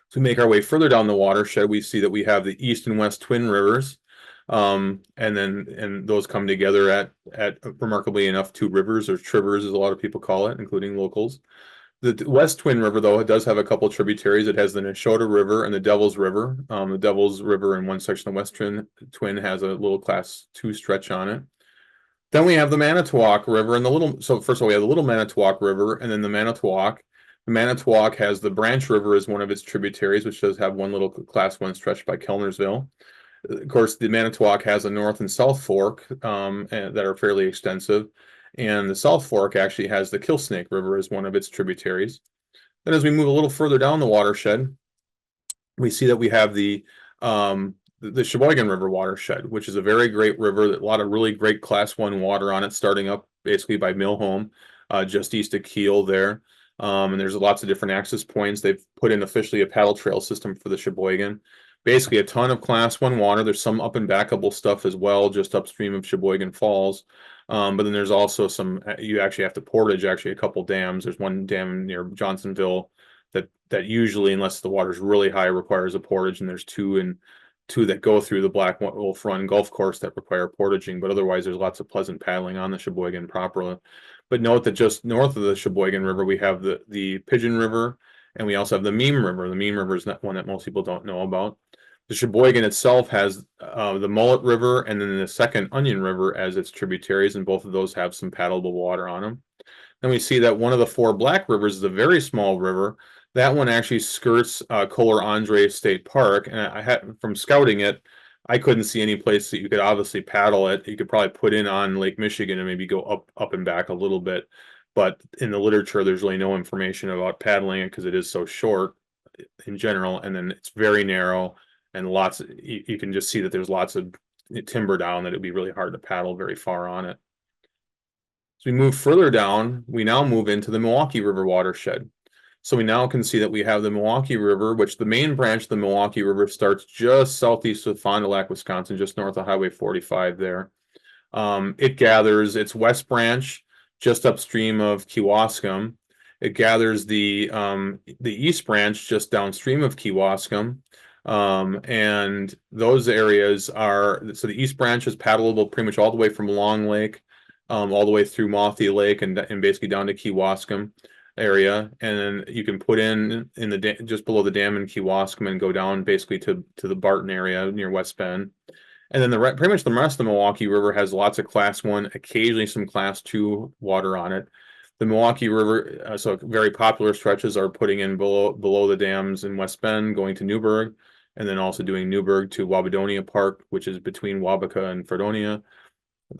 So we make our way further down the watershed, we see that we have the East and West Twin Rivers. And those come together at remarkably enough 2 rivers, or trivers as a lot of people call it, including locals. The West Twin River, though, it does have a couple tributaries. It has the Neshota River and the Devil's River. The Devil's River in one section of the West Twin has a little Class 2 stretch on it. Then we have the Manitowoc River and so first of all, we have the Little Manitowoc River and then the Manitowoc. The Manitowoc has the Branch River as one of its tributaries, which does have one little Class 1 stretch by Kellnersville. Of course, the Manitowoc has a North and South Fork that are fairly extensive. And the South Fork actually has the Killsnake River as one of its tributaries. Then as we move a little further down the watershed, we see that we have the Sheboygan River watershed, which is a very great river, a lot of really great Class 1 water on it, starting up basically by Millhome, just east of Kiel there. And there's lots of different access points. They've put in officially a paddle trail system for the Sheboygan. Basically a ton of Class 1 water. There's some up and backable stuff as well, just upstream of Sheboygan Falls. But then there's also you actually have to portage a couple dams. There's one dam near Johnsonville that usually, unless the water's really high, requires a portage, and there's two that go through the Black Wolf Run Golf Course that require portaging, but otherwise there's lots of pleasant paddling on the Sheboygan proper. But note that just north of the Sheboygan River, we have the Pigeon River, and we also have the Meme River. The Meme River is not one that most people don't know about. The Sheboygan itself has the Mullet River and then the second Onion River as its tributaries, and both of those have some paddleable water on them. Then we see that one of the 4 Black Rivers is a very small river. That one actually skirts Kohler Andre State Park, and from scouting it, I couldn't see any place that you could obviously paddle it. You could probably put in on Lake Michigan and maybe go up and back a little bit, but in the literature, there's really no information about paddling it because it is so short in general, and then it's very narrow. And you can just see that there's lots of timber down that it'd be really hard to paddle very far on it. As we move further down, we now move into the Milwaukee River watershed. So we now can see that we have the Milwaukee River, which the main branch of the Milwaukee River starts just southeast of Fond du Lac, Wisconsin, just north of Highway 45 there. It gathers its west branch just upstream of Kewaskum, It gathers the East Branch just downstream of Kewaskum. And those areas are, so the East Branch is paddleable pretty much all the way from Long Lake, all the way through Mothie Lake and basically down to Kewaskum area. And then you can put in the just below the dam in Kewaskum and go down basically to the Barton area near West Bend. And then pretty much the rest of the Milwaukee River has lots of Class 1, occasionally some Class 2 water on it. The Milwaukee River, so very popular stretches are putting in below the dams in West Bend, going to Newburgh, and then also doing Newburgh to Wabadonia Park, which is between Wabaca and Fredonia.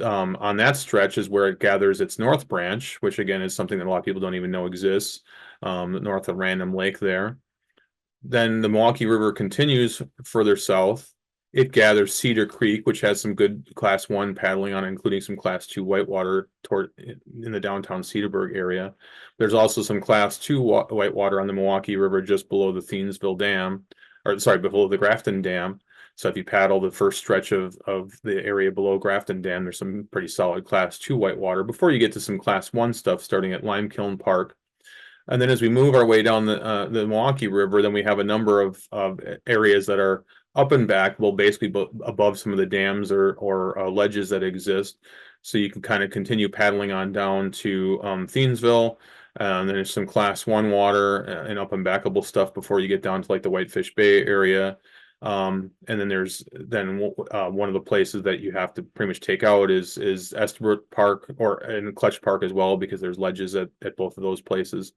On that stretch is where it gathers its North Branch, which again is something that a lot of people don't even know exists, north of Random Lake there. Then the Milwaukee River continues further south. It gathers Cedar Creek, which has some good Class 1 paddling on it, including some Class 2 whitewater in the downtown Cedarburg area. There's also some Class 2 whitewater on the Milwaukee River just below the Thiensville Dam, or sorry, below the Grafton Dam. So if you paddle the first stretch of the area below Grafton Dam, there's some pretty solid Class 2 whitewater before you get to some Class 1 stuff starting at Limekiln Park. And then as we move our way down the Milwaukee River, then we have a number of areas that are up and back, well, basically above some of the dams or ledges that exist. So you can kind of continue paddling on down to Thiensville. And then there's some Class 1 water and up and backable stuff before you get down to like the Whitefish Bay area. And then there's one of the places that you have to pretty much take out is Estabrook Park and Clutch Park as well, because there's ledges at both of those places.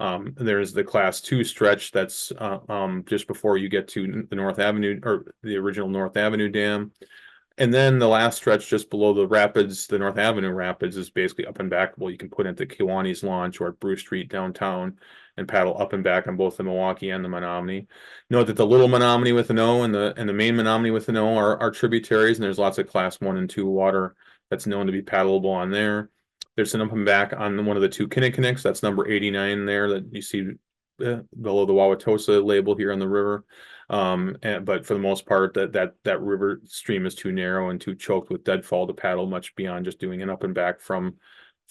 And there's the Class 2 stretch that's just before you get to the North Avenue, or the original North Avenue Dam. And then the last stretch just below the rapids, the North Avenue Rapids, is basically up and backable. You can put into Kiwanis Launch or at Bruce Street downtown and paddle up and back on both the Milwaukee and the Menominee. Note that the Little Menominee with an O and the main Menominee with an O are tributaries, and there's lots of Class 1 and 2 water that's known to be paddleable on there. There's an up and back on one of the two Kinnickinnicks. That's number 89 there that you see below the Wauwatosa label here on the river. But for the most part, that river stream is too narrow and too choked with deadfall to paddle much beyond just doing an up and back from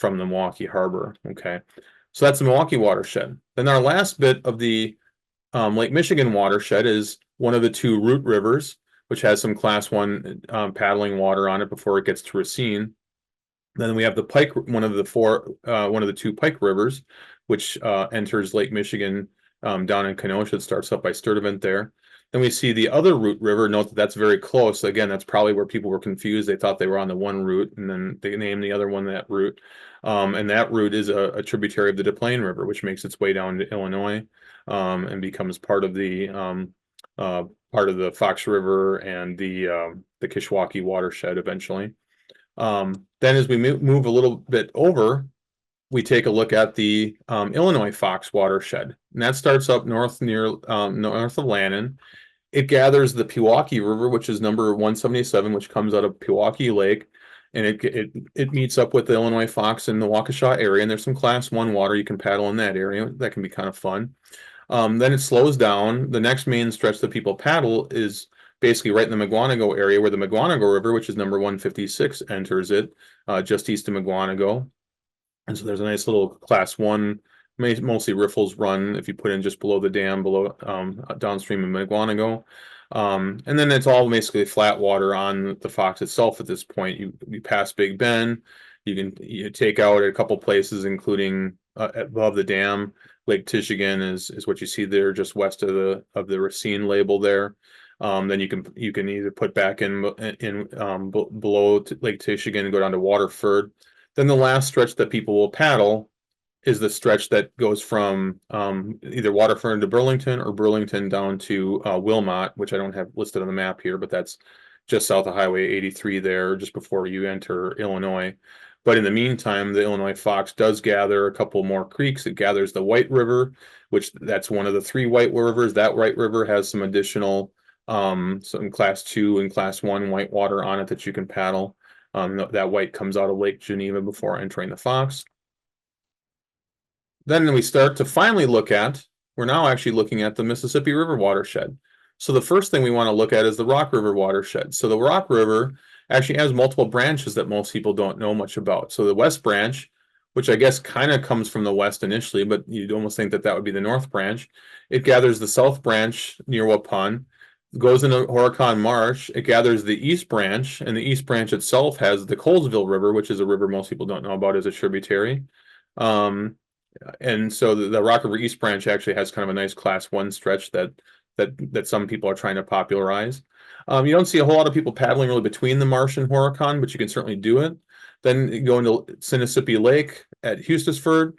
the Milwaukee Harbor. Okay, so that's the Milwaukee watershed. Then our last bit of the Lake Michigan watershed is one of the two Root rivers, which has some Class 1 paddling water on it before it gets to Racine. Then we have the Pike, one of the two Pike rivers, which enters Lake Michigan down in Kenosha. It starts up by Sturtevant there. Then we see the other Root River. Note that that's very close. Again, that's probably where people were confused. They thought they were on the one route, and then they named the other one that route. And that route is a tributary of the Des Plaines River, which makes its way down to Illinois and becomes part of the Fox River and the Kishwaukee watershed eventually. Then as we move a little bit over, we take a look at the Illinois Fox watershed, and that starts up north near north of Lannon. It gathers the Pewaukee River, which is number 177, which comes out of Pewaukee Lake, and it meets up with the Illinois Fox in the Waukesha area, and there's some Class 1 water you can paddle in that area. That can be kind of fun. Then it slows down. The next main stretch that people paddle is basically right in the Mugwanago area, where the Mugwanago River, which is number 156, enters it just east of Mugwanago. And so there's a nice little Class 1, mostly riffles run if you put in just below the dam, below downstream of Mugwanago. And then it's all basically flat water on the Fox itself at this point. You pass Big Bend, you take out at a couple places, including above the dam. Lake Michigan is what you see there, just west of the Racine label there. Then you can either put back in below Lake Michigan and go down to Waterford. Then the last stretch that people will paddle is the stretch that goes from either Waterford to Burlington or Burlington down to Wilmot, which I don't have listed on the map here, but that's just south of Highway 83 there, just before you enter Illinois. But in the meantime, the Illinois Fox does gather a couple more creeks. It gathers the White River, which that's one of the three White Rivers. That White River has some additional some Class 2 and Class 1 white water on it that you can paddle. That white comes out of Lake Geneva before entering the Fox. Then we start to finally we're now actually looking at the Mississippi River watershed. So the first thing we want to look at is the Rock River watershed. So the Rock River actually has multiple branches that most people don't know much about. So the West Branch, which I guess kind of comes from the west initially, but you'd almost think that that would be the north branch. It gathers the south branch near Waupun, goes into Horicon Marsh. It gathers the east branch, and the east branch itself has the Colesville River, which is a river most people don't know about as a tributary. Um, and so the Rock River East Branch actually has kind of a nice class one stretch that some people are trying to popularize. You don't see a whole lot of people paddling really between the marsh and Horicon, but you can certainly do it. Then you go into Sinisippi Lake at Hustisford.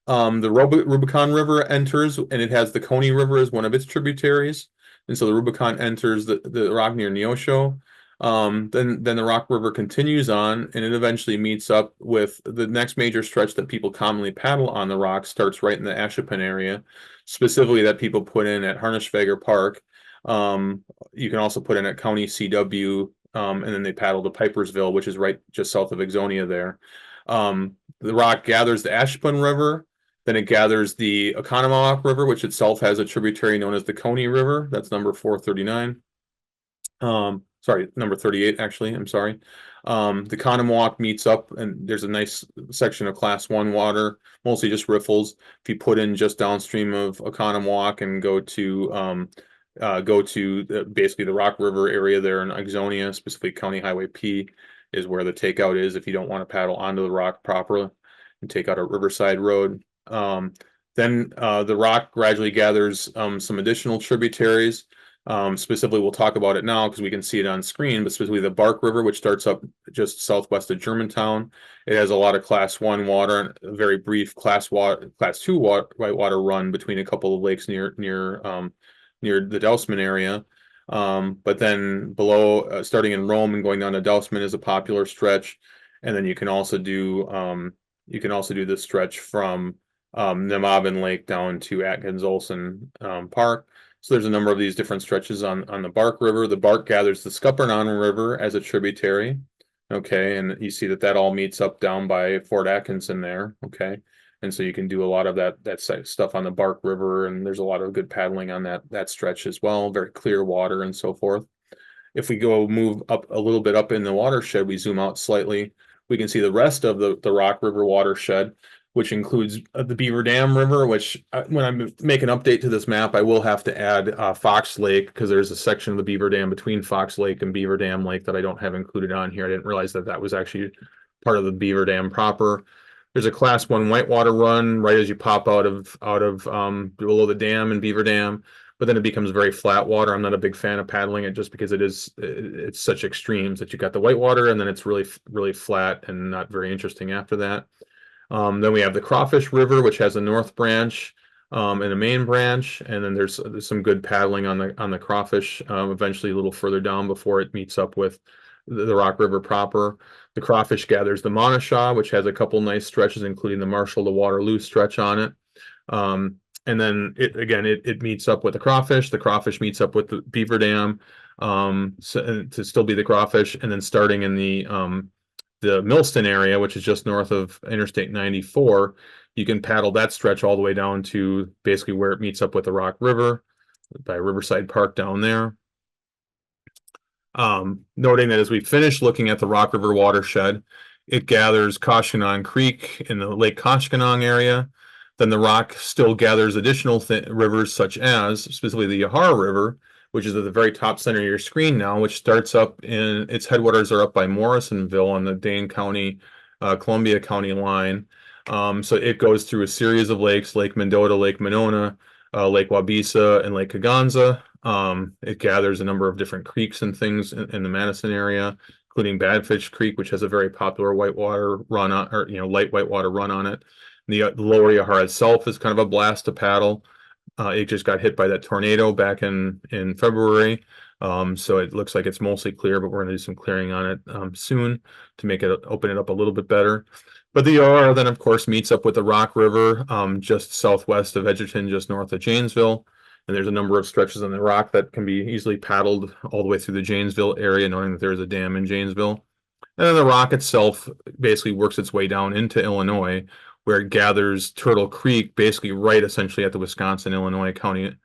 The Rubicon River enters, and it has the Coney River as one of its tributaries. And so the Rubicon enters the rock near Neosho. Then the Rock River continues on, and it eventually meets up with the next major stretch that people commonly paddle on the rock, starts right in the Ashippun area, specifically that people put in at Harnischwager Park. You can also put in at County CW, and then they paddle to Pipersville, which is right just south of Ixonia there. The rock gathers the Ashippun River, then it gathers the Oconomowoc River, which itself has a tributary known as the Coney River. That's number 439. Sorry, number 38, actually. I'm sorry. The Oconomowoc meets up, and there's a nice section of class one water, mostly just riffles. If you put in just downstream of Oconomowoc and go to basically the Rock River area there in Ixonia, specifically County Highway P, is where the takeout is if you don't want to paddle onto the rock proper and take out a Riverside Road. Then the rock gradually gathers some additional tributaries. Specifically, we'll talk about it now because we can see it on screen, but specifically the Bark River, which starts up just southwest of Germantown. It has a lot of class one water and a very brief class two whitewater run between a couple of lakes near the Dousman area. But then below, starting in Rome and going down to Dousman is a popular stretch. And then you can also do this stretch from Nemaben Lake down to Atkins Olson Park. So there's a number of these different stretches on the Bark River. The Bark gathers the Scuppernong River as a tributary. Okay, and you see that all meets up down by Fort Atkinson there. Okay, and so you can do a lot of that stuff on the Bark River, and there's a lot of good paddling on that stretch as well. Very clear water and so forth. If we move up a little bit up in the watershed, we zoom out slightly, we can see the rest of the Rock River watershed, which includes the Beaver Dam River, which when I make an update to this map, I will have to add Fox Lake because there's a section of the Beaver Dam between Fox Lake and Beaver Dam Lake that I don't have included on here. I didn't realize that was actually part of the Beaver Dam proper. There's a class one whitewater run right as you pop out of below the dam in Beaver Dam, but then it becomes very flat water. I'm not a big fan of paddling it just because it's such extremes that you got the whitewater and then it's really, really flat and not very interesting after that. Then we have the Crawfish River, which has a north branch and a main branch, and then there's some good paddling on the Crawfish. Eventually, a little further down before it meets up with the Rock River proper. The Crawfish gathers the Monashaw, which has a couple nice stretches, including the Marshall to Waterloo stretch on it. And then it meets up with the Crawfish. The Crawfish meets up with the Beaver Dam to still be the Crawfish, and then starting in the Millston area, which is just north of Interstate 94, you can paddle that stretch all the way down to basically where it meets up with the Rock River by Riverside Park down there. Noting that as we finish looking at the Rock River watershed, it gathers Koshkonong Creek in the Lake Koshkonong area. Then the rock still gathers additional rivers such as specifically the Yahara River, which is at the very top center of your screen now, which starts up its headwaters are up by Morrisonville on the Dane County, Columbia County line. So it goes through a series of lakes, Lake Mendota, Lake Monona, Lake Wabisa, and Lake Kaganza. It gathers a number of different creeks and things in the Madison area, including Badfish Creek, which has a very popular whitewater run on, or light whitewater run on it. The lower Yahara itself is kind of a blast to paddle. It just got hit by that tornado back in February. So it looks like it's mostly clear, but we're going to do some clearing on it soon to open it up a little bit better. But the Yahara then, of course, meets up with the Rock River just southwest of Edgerton, just north of Janesville. And there's a number of stretches on the rock that can be easily paddled all the way through the Janesville area, knowing that there's a dam in Janesville. And then the rock itself basically works its way down into Illinois, where it gathers Turtle Creek, basically right essentially at the Wisconsin-Illinois county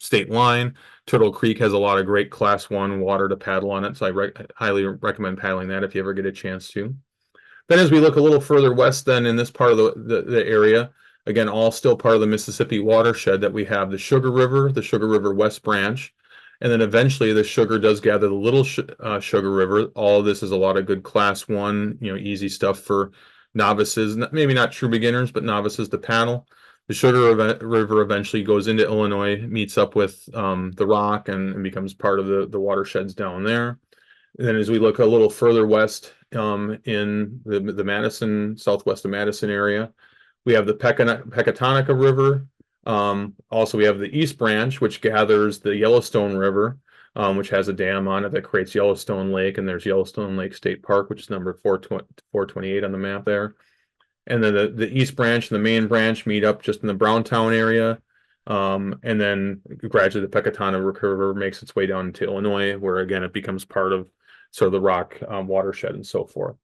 state line. Turtle Creek has a lot of great class one water to paddle on it, so I highly recommend paddling that if you ever get a chance to. Then as we look a little further west, then in this part of the area, again, all still part of the Mississippi watershed, that we have the Sugar River West Branch, and then eventually the Sugar does gather the Little Sugar River. All of this is a lot of good class one, easy stuff for novices, maybe not true beginners, but novices to paddle. The Sugar River eventually goes into Illinois, meets up with the Rock, and becomes part of the watersheds down there. And then as we look a little further west, in the Madison, southwest of Madison area, we have the Pecatonica River. Also, we have the East Branch, which gathers the Yellowstone River, which has a dam on it that creates Yellowstone Lake, and there's Yellowstone Lake State Park, which is number 428 on the map there. And then the East Branch and the main branch meet up just in the Browntown area. And then gradually the Pecatonica River makes its way down into Illinois, where again it becomes part of sort of the Rock watershed and so forth.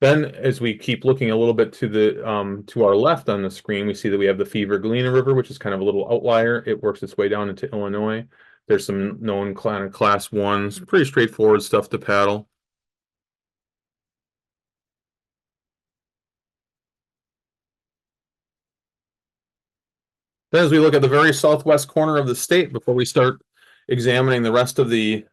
Then, as we keep looking a little bit to our left on the screen, we see that we have the Fever Galena River, which is kind of a little outlier. It works its way down into Illinois. There's some known class ones, pretty straightforward stuff to paddle. Then as we look at the very southwest corner of the state, before we start examining the rest of the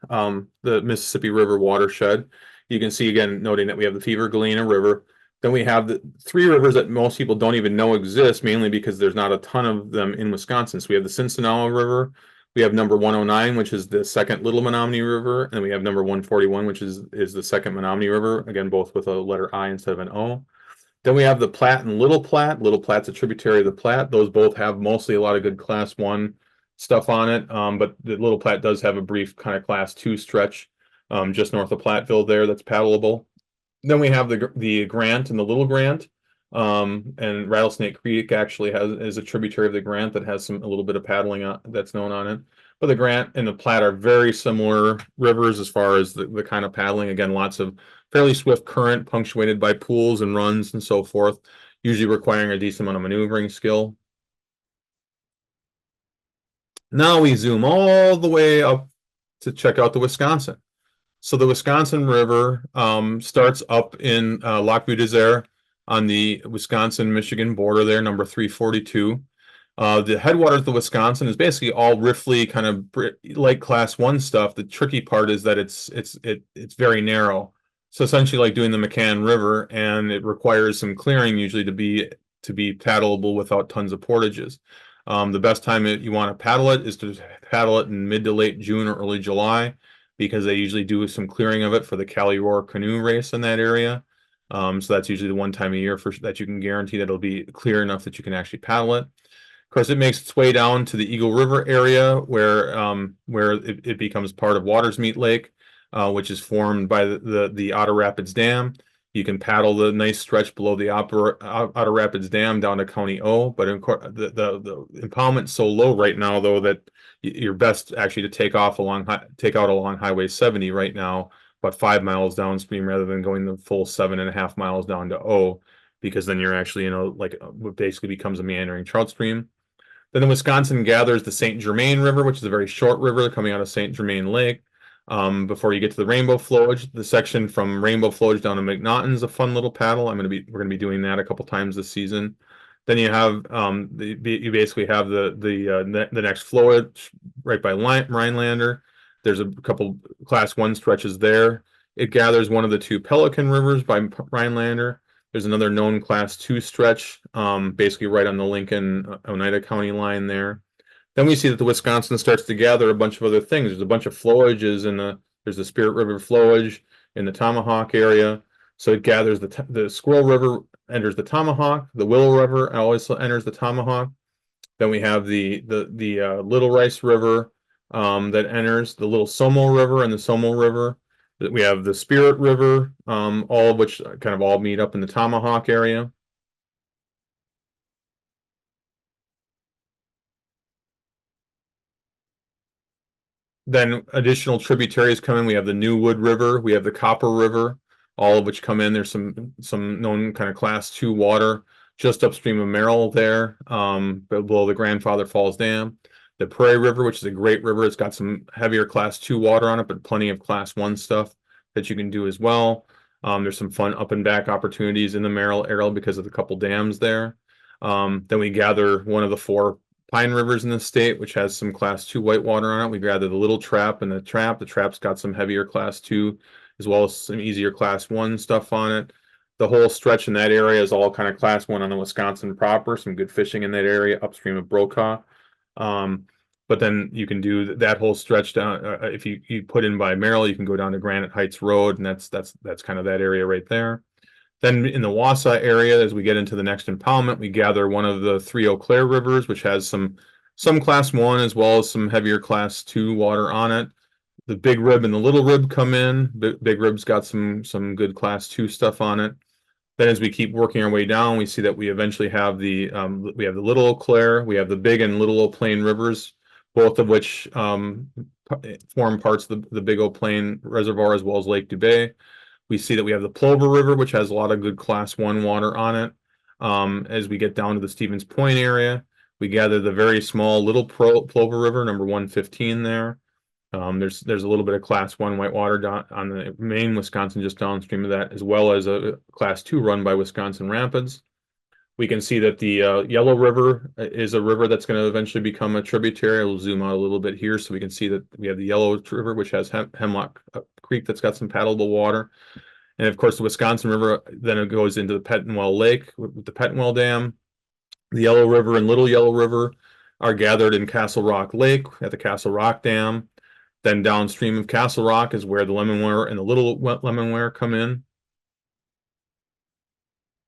Mississippi River watershed, you can see again, noting that we have the Fever Galena River. Then we have the three rivers that most people don't even know exist, mainly because there's not a ton of them in Wisconsin. So we have the Cincinnati River, we have number 109, which is the second Little Menominee River, and we have number 141, which is the second Menominee River, again, both with a letter I instead of an O. Then we have the Platte and Little Platte. Little Platte's a tributary of the Platte. Those both have mostly a lot of good class one stuff on it. But the Little Platte does have a brief kind of class two stretch just north of Platteville there that's paddleable. Then we have the Grant and the Little Grant. And Rattlesnake Creek actually is a tributary of the Grant that has a little bit of paddling that's known on it. But the Grant and the Platte are very similar rivers as far as the kind of paddling. Again, lots of fairly swift current punctuated by pools and runs and so forth, usually requiring a decent amount of maneuvering skill. Now we zoom all the way up to check out the Wisconsin. So the Wisconsin River starts up in Lac Vieux des on the Wisconsin-Michigan border there, number 342. The headwaters of the Wisconsin is basically all riffly, kind of like class one stuff. The tricky part is that it's very narrow. So essentially like doing the McCann River, and it requires some clearing usually to be paddleable without tons of portages. The best time you want to paddle it is to paddle it in mid to late June or early July, because they usually do some clearing of it for the Cali Roar canoe race in that area. So that's usually the one time a year that you can guarantee that it'll be clear enough that you can actually paddle it. Of course, it makes its way down to the Eagle River area where it becomes part of Watersmeet Lake, which is formed by the Otter Rapids Dam. You can paddle the nice stretch below the Otter Rapids Dam down to County O, but the impoundment's so low right now, though, that you're best actually to take out along Highway 70 right now, about 5 miles downstream, rather than going the full 7.5 miles down to O, because then you're actually like what basically becomes a meandering trout stream. Then the Wisconsin gathers the St. Germain River, which is a very short river coming out of St. Germain Lake. Before you get to the Rainbow Flowage, the section from Rainbow Flowage down to McNaughton is a fun little paddle. We're gonna be doing that a couple times this season. Then you have you basically have the next flowage right by Rhinelander. There's a couple class one stretches there. It gathers one of the two Pelican Rivers by Rhinelander. There's another known class two stretch, basically right on the Lincoln-Oneida County line there. Then we see that the Wisconsin starts to gather a bunch of other things. There's a bunch of flowages there's the Spirit River flowage in the Tomahawk area. So it gathers the Squirrel River enters the Tomahawk. The Willow River also enters the Tomahawk. Then we have the Little Rice River that enters the Little Somo River and the Somo River. We have the Spirit River, all of which kind of all meet up in the Tomahawk area. Then additional tributaries come in. We have the New Wood River, we have the Copper River, all of which come in. There's some known kind of class two water just upstream of Merrill there, below the Grandfather Falls Dam. The Prairie River, which is a great river, it's got some heavier class two water on it, but plenty of class one stuff that you can do as well. There's some fun up and back opportunities in the Merrill area because of the couple dams there. Then we gather one of the 4 Pine rivers in the state, which has some class 2 whitewater on it. We gather the Little Trap and the Trap. The Trap's got some heavier class 2 as well as some easier class 1 stuff on it. The whole stretch in that area is all kind of class 1 on the Wisconsin proper. Some good fishing in that area upstream of Brokaw. But then you can do that whole stretch down. If you put in by Merrill, you can go down to Granite Heights Road, and that's kind of that area right there. Then in the Wausau area, as we get into the next impoundment, we gather one of the 3 Eau Claire rivers, which has some class 1 as well as some heavier class 2 water on it. The Big Rib and the Little Rib come in. Big Rib's got some good class 2 stuff on it. Then as we keep working our way down, we see that we eventually have the Little Eau Claire, we have the Big and Little Eau Plain rivers, both of which form parts of the Big Eau Plain Reservoir as well as Lake Dubay. We see that we have the Plover River, which has a lot of good class 1 water on it. As we get down to the Stevens Point area, we gather the very small Little Plover River, number 115 there. There's a little bit of class 1 whitewater down on the main Wisconsin just downstream of that, as well as a class 2 run by Wisconsin Rapids. We can see that the Yellow River is a river that's going to eventually become a tributary. I'll zoom out a little bit here so we can see that we have the Yellow River, which has Hemlock Creek that's got some paddleable water. And of course, the Wisconsin River, then it goes into the Pettenwell Lake with the Pettenwell Dam. The Yellow River and Little Yellow River are gathered in Castle Rock Lake at the Castle Rock Dam. Then downstream of Castle Rock is where the Lemonware and the Little Lemonware come in.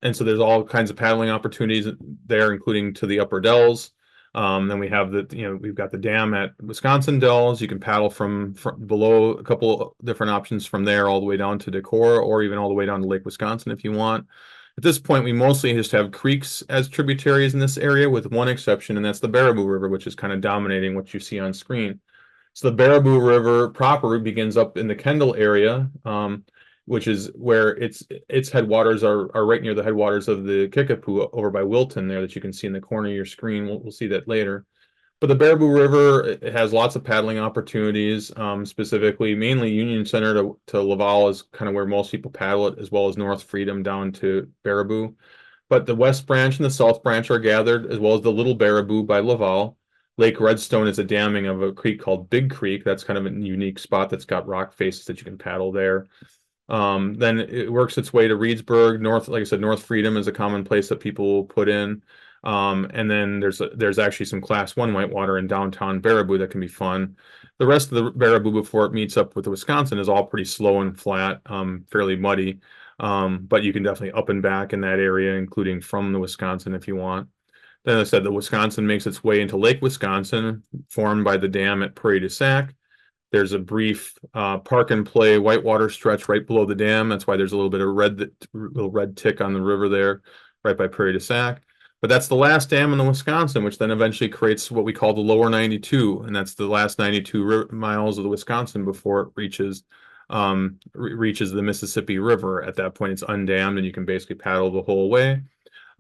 And so there's all kinds of paddling opportunities there, including to the Upper Dells. Then we have we've got the dam at Wisconsin Dells. You can paddle from below, a couple different options from there all the way down to Decorah, or even all the way down to Lake Wisconsin if you want. At this point, we mostly just have creeks as tributaries in this area, with one exception, and that's the Baraboo River, which is kind of dominating what you see on screen. So the Baraboo River proper begins up in the Kendall area, which is where its headwaters are right near the headwaters of the Kickapoo over by Wilton there that you can see in the corner of your screen. We'll see that later. But the Baraboo River, it has lots of paddling opportunities, specifically mainly Union Center to Laval is kind of where most people paddle it, as well as North Freedom down to Baraboo. But the West Branch and the South Branch are gathered, as well as the Little Baraboo by Laval. Lake Redstone is a damming of a creek called Big Creek. That's kind of a unique spot that's got rock faces that you can paddle there. Then it works its way to Reedsburg. Like I said, North Freedom is a common place that people will put in. And then there's actually some class 1 whitewater in downtown Baraboo that can be fun. The rest of the Baraboo before it meets up with the Wisconsin is all pretty slow and flat, fairly muddy. But you can definitely up and back in that area, including from the Wisconsin if you want. Then I said the Wisconsin makes its way into Lake Wisconsin, formed by the dam at Prairie du Sac. There's a brief park and play whitewater stretch right below the dam. That's why there's a little bit of little red tick on the river there, right by Prairie du Sac. But that's the last dam in the Wisconsin, which then eventually creates what we call the lower 92, and that's the last 92 miles of the Wisconsin before it reaches the Mississippi River. At that point, it's undammed, and you can basically paddle the whole way.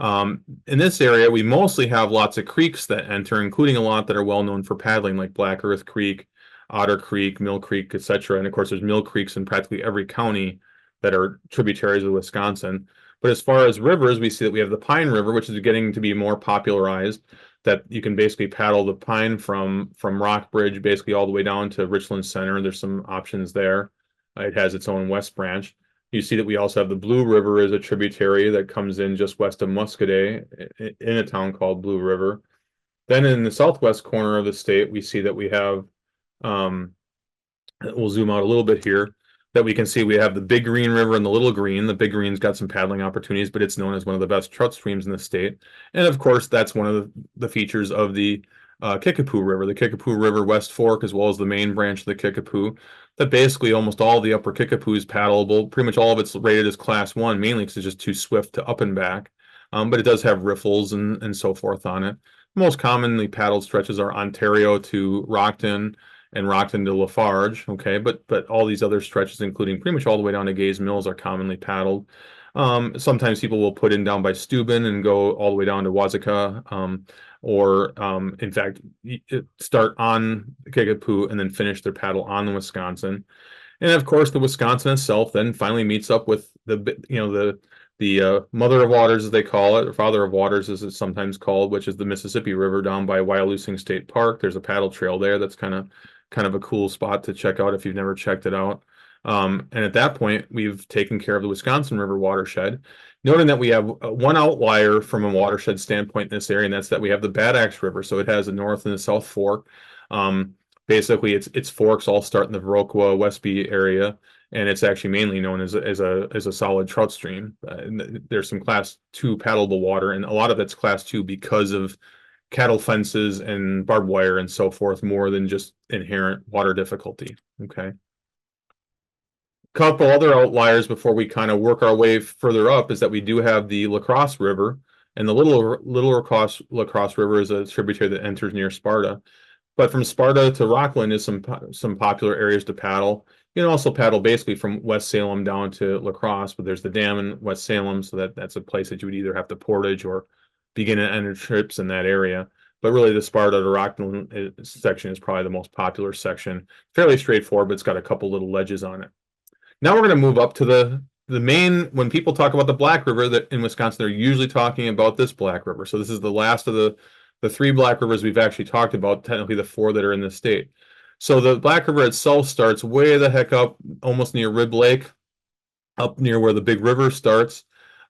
In this area, we mostly have lots of creeks that enter, including a lot that are well known for paddling, like Black Earth Creek, Otter Creek, Mill Creek, etc. And of course, there's mill creeks in practically every county that are tributaries of Wisconsin. But as far as rivers, we see that we have the Pine River, which is getting to be more popularized, that you can basically paddle the Pine from Rockbridge basically all the way down to Richland Center. There's some options there. It has its own west branch. You see that we also have the Blue River as a tributary that comes in just west of Muscadet in a town called Blue River. Then in the southwest corner of the state, we see that we have, we'll zoom out a little bit here, that we can see we have the Big Green River and the Little Green. The Big Green's got some paddling opportunities, but it's known as one of the best trout streams in the state. And of course, that's one of the features of the Kickapoo River. The Kickapoo River West Fork, as well as the main branch of the Kickapoo, that basically almost all the upper Kickapoo is paddleable. Pretty much all of it's rated as class 1, mainly because it's just too swift to up and back. But it does have riffles and so forth on it. Most commonly paddled stretches are Ontario to Rockton and Rockton to Lafarge. Okay, but all these other stretches, including pretty much all the way down to Gaze Mills, are commonly paddled. Sometimes people will put in down by Steuben and go all the way down to Wauzeka, or in fact, start on Kickapoo and then finish their paddle on the Wisconsin. And of course, the Wisconsin itself then finally meets up with the mother of waters, as they call it, or father of waters, as it's sometimes called, which is the Mississippi River down by Wyalusing State Park. There's a paddle trail there that's kind of a cool spot to check out if you've never checked it out. And at that point, we've taken care of the Wisconsin River watershed, noting that we have one outlier from a watershed standpoint in this area, and that's that we have the Bad Axe River. So it has a north and a south fork. Basically, its forks all start in the Viroqua Westby area, and it's actually mainly known as a solid trout stream. There's some class 2 paddleable water, and a lot of it's class 2 because of cattle fences and barbed wire and so forth, more than just inherent water difficulty. Okay. Couple other outliers before we kind of work our way further up is that we do have the La Crosse River, and the little La Crosse River is a tributary that enters near Sparta. But from Sparta to Rockland is some popular areas to paddle. You can also paddle basically from West Salem down to La Crosse, but there's the dam in West Salem, so that's a place that you would either have to portage or begin and end trips in that area. But really, the Sparta to Rockland section is probably the most popular section. Fairly straightforward, but it's got a couple little ledges on it. Now we're going to move up to the main. When people talk about the Black River that in Wisconsin, they're usually talking about this Black River. So this is the last of the 3 Black Rivers we've actually talked about, technically the 4 that are in the state. So the Black River itself starts way the heck up, almost near Rib Lake, up near where the Big River starts.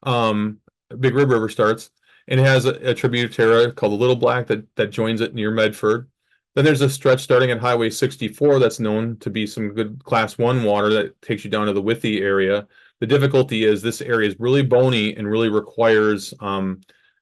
Big Rib River starts, and it has a tributary called the Little Black that joins it near Medford. Then there's a stretch starting at Highway 64 that's known to be some good Class 1 water that takes you down to the Withee area. The difficulty is this area is really bony and really requires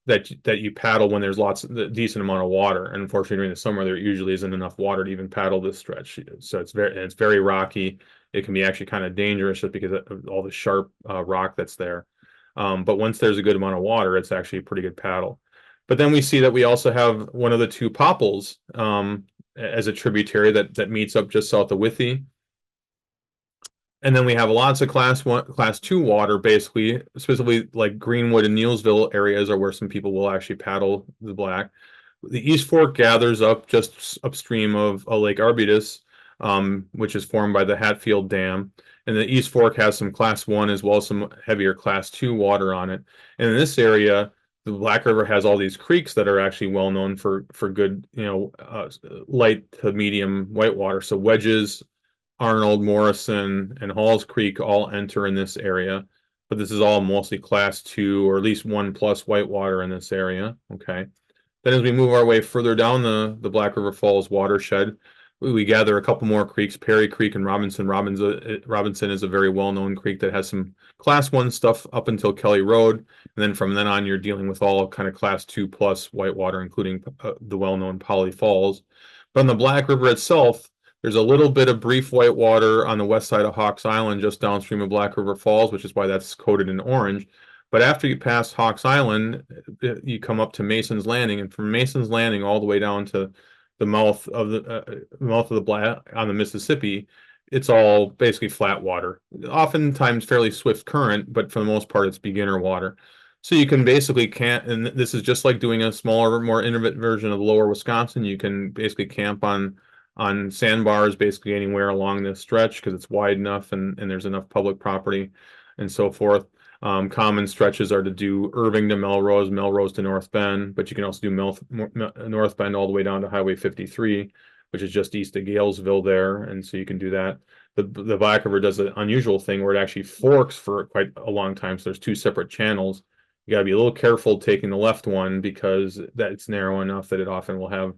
that you paddle when there's a decent amount of water. And unfortunately, during the summer, there usually isn't enough water to even paddle this stretch. So it's very rocky. It can be actually kind of dangerous just because of all the sharp rock that's there. But once there's a good amount of water, it's actually a pretty good paddle. But then we see that we also have one of the 2 Popples as a tributary that meets up just south of Withee. And then we have lots of class 2 water, basically, specifically like Greenwood and Neilsville areas are where some people will actually paddle the Black. The East Fork gathers up just upstream of Lake Arbutus, which is formed by the Hatfield Dam. And the East Fork has some class 1 as well as some heavier class 2 water on it. And in this area, the Black River has all these creeks that are actually well known for good, light to medium whitewater. So Wedges, Arnold, Morrison, and Halls Creek all enter in this area, but this is all mostly class 2 or at least 1+ whitewater in this area. Okay. Then as we move our way further down the Black River Falls watershed, we gather a couple more creeks, Perry Creek and Robinson. Robinson is a very well-known creek that has some class 1 stuff up until Kelly Road. And then from then on, you're dealing with all kind of class 2+ whitewater, including the well-known Polly Falls. But on the Black River itself, there's a little bit of brief whitewater on the west side of Hawks Island, just downstream of Black River Falls, which is why that's coded in orange. But after you pass Hawks Island, you come up to Mason's Landing, and from Mason's Landing all the way down to the mouth of the Black on the Mississippi, it's all basically flat water. Oftentimes fairly swift current, but for the most part, it's beginner water. So you can basically camp, and this is just like doing a smaller, more intimate version of lower Wisconsin. You can basically camp on sandbars basically anywhere along this stretch because it's wide enough and there's enough public property and so forth. Common stretches are to do Irving to Melrose, Melrose to North Bend, but you can also do North Bend all the way down to Highway 53, which is just east of Galesville there, and so you can do that. The Black River does an unusual thing where it actually forks for quite a long time, so there's 2 separate channels. You got to be a little careful taking the left one because it's narrow enough that it often will have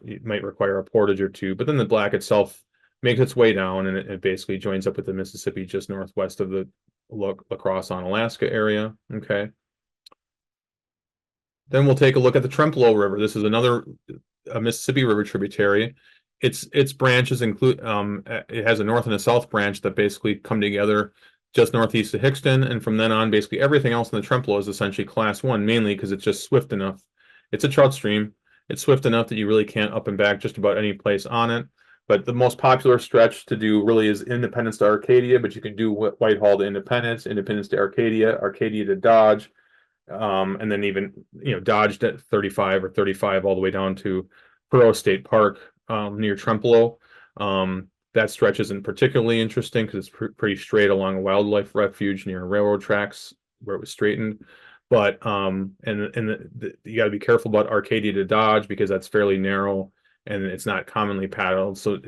it might require a portage or 2, but then the Black itself makes its way down and it basically joins up with the Mississippi just northwest of the La Crosse on Alaska area. Okay. Then we'll take a look at the Trempealeau River. This is another Mississippi River tributary. Its branches include it has a north and a south branch that basically come together just northeast of Hickston, and from then on, basically everything else in the Trempealeau is essentially class 1, mainly because it's just swift enough. It's a trout stream. It's swift enough that you really can't up and back just about any place on it. But the most popular stretch to do really is Independence to Arcadia, but you can do Whitehall to Independence, Independence to Arcadia, Arcadia to Dodge, and then even Dodge at 35 or 35 all the way down to Perot State Park near Trempealeau. Then That stretch isn't particularly interesting because it's pretty straight along a wildlife refuge near railroad tracks where it was straightened. But you got to be careful about Arcadia to Dodge because that's fairly narrow and it's not commonly paddled. So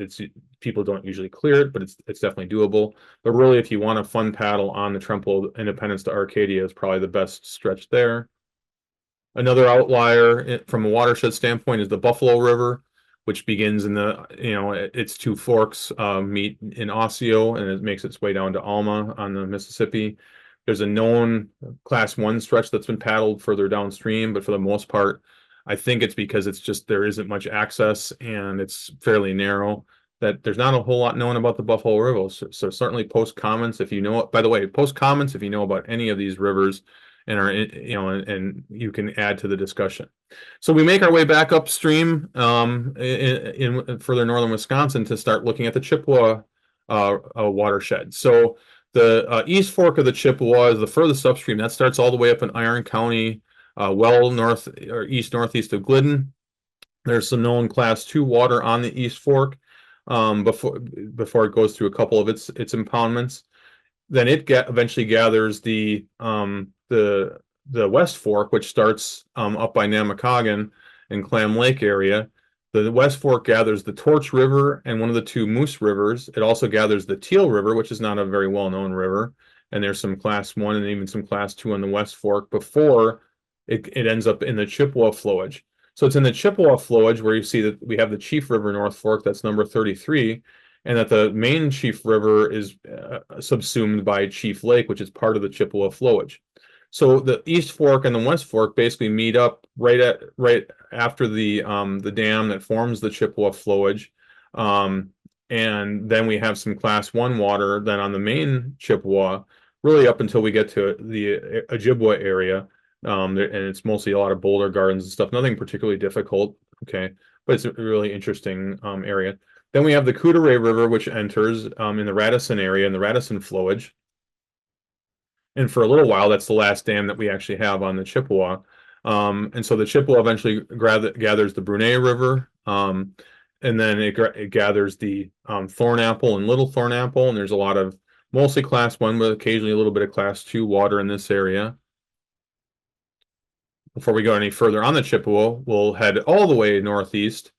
people don't usually clear it, but it's definitely doable. But really, if you want a fun paddle on the Trempealeau Independence to Arcadia, is probably the best stretch there. Another outlier from a watershed standpoint is the Buffalo River, which begins in its two forks meet in Osseo, and it makes its way down to Alma on the Mississippi. There's a known class 1 stretch that's been paddled further downstream, but for the most part, I think it's because there isn't much access and it's fairly narrow, that there's not a whole lot known about the Buffalo River. So certainly post comments if you know it. By the way, post comments if you know about any of these rivers and and you can add to the discussion. So we make our way back upstream in further northern Wisconsin to start looking at the Chippewa watershed. So the East Fork of the Chippewa is the furthest upstream. That starts all the way up in Iron County, well north or northeast of Glidden. There's some known class 2 water on the East Fork before it goes through a couple of its impoundments. Then it eventually gathers the West Fork, which starts up by Namakagon and Clam Lake area. The West Fork gathers the Torch River and one of the two Moose Rivers. It also gathers the Teal River, which is not a very well-known river. And there's some class 1 and even some class 2 on the West Fork before it ends up in the Chippewa flowage. So it's in the Chippewa flowage where you see that we have the Chief River North Fork, that's number 33, and that the main Chief River is subsumed by Chief Lake, which is part of the Chippewa flowage. So the East Fork and the West Fork basically meet up right after the dam that forms the Chippewa flowage, and then we have some class 1 water then on the main Chippewa, really up until we get to the Ojibwa area, and it's mostly a lot of boulder gardens and stuff. Nothing particularly difficult, okay, but it's a really interesting area. Then we have the Coudray River, which enters in the Radisson area, in the Radisson flowage. And for a little while, that's the last dam that we actually have on the Chippewa. And so the Chippewa eventually gathers the Brunei River, and then it gathers the Thornapple and Little Thornapple, and there's a lot of mostly class 1, but occasionally a little bit of class 2 water in this area. Before we go any further on the Chippewa, we'll head all the way northeast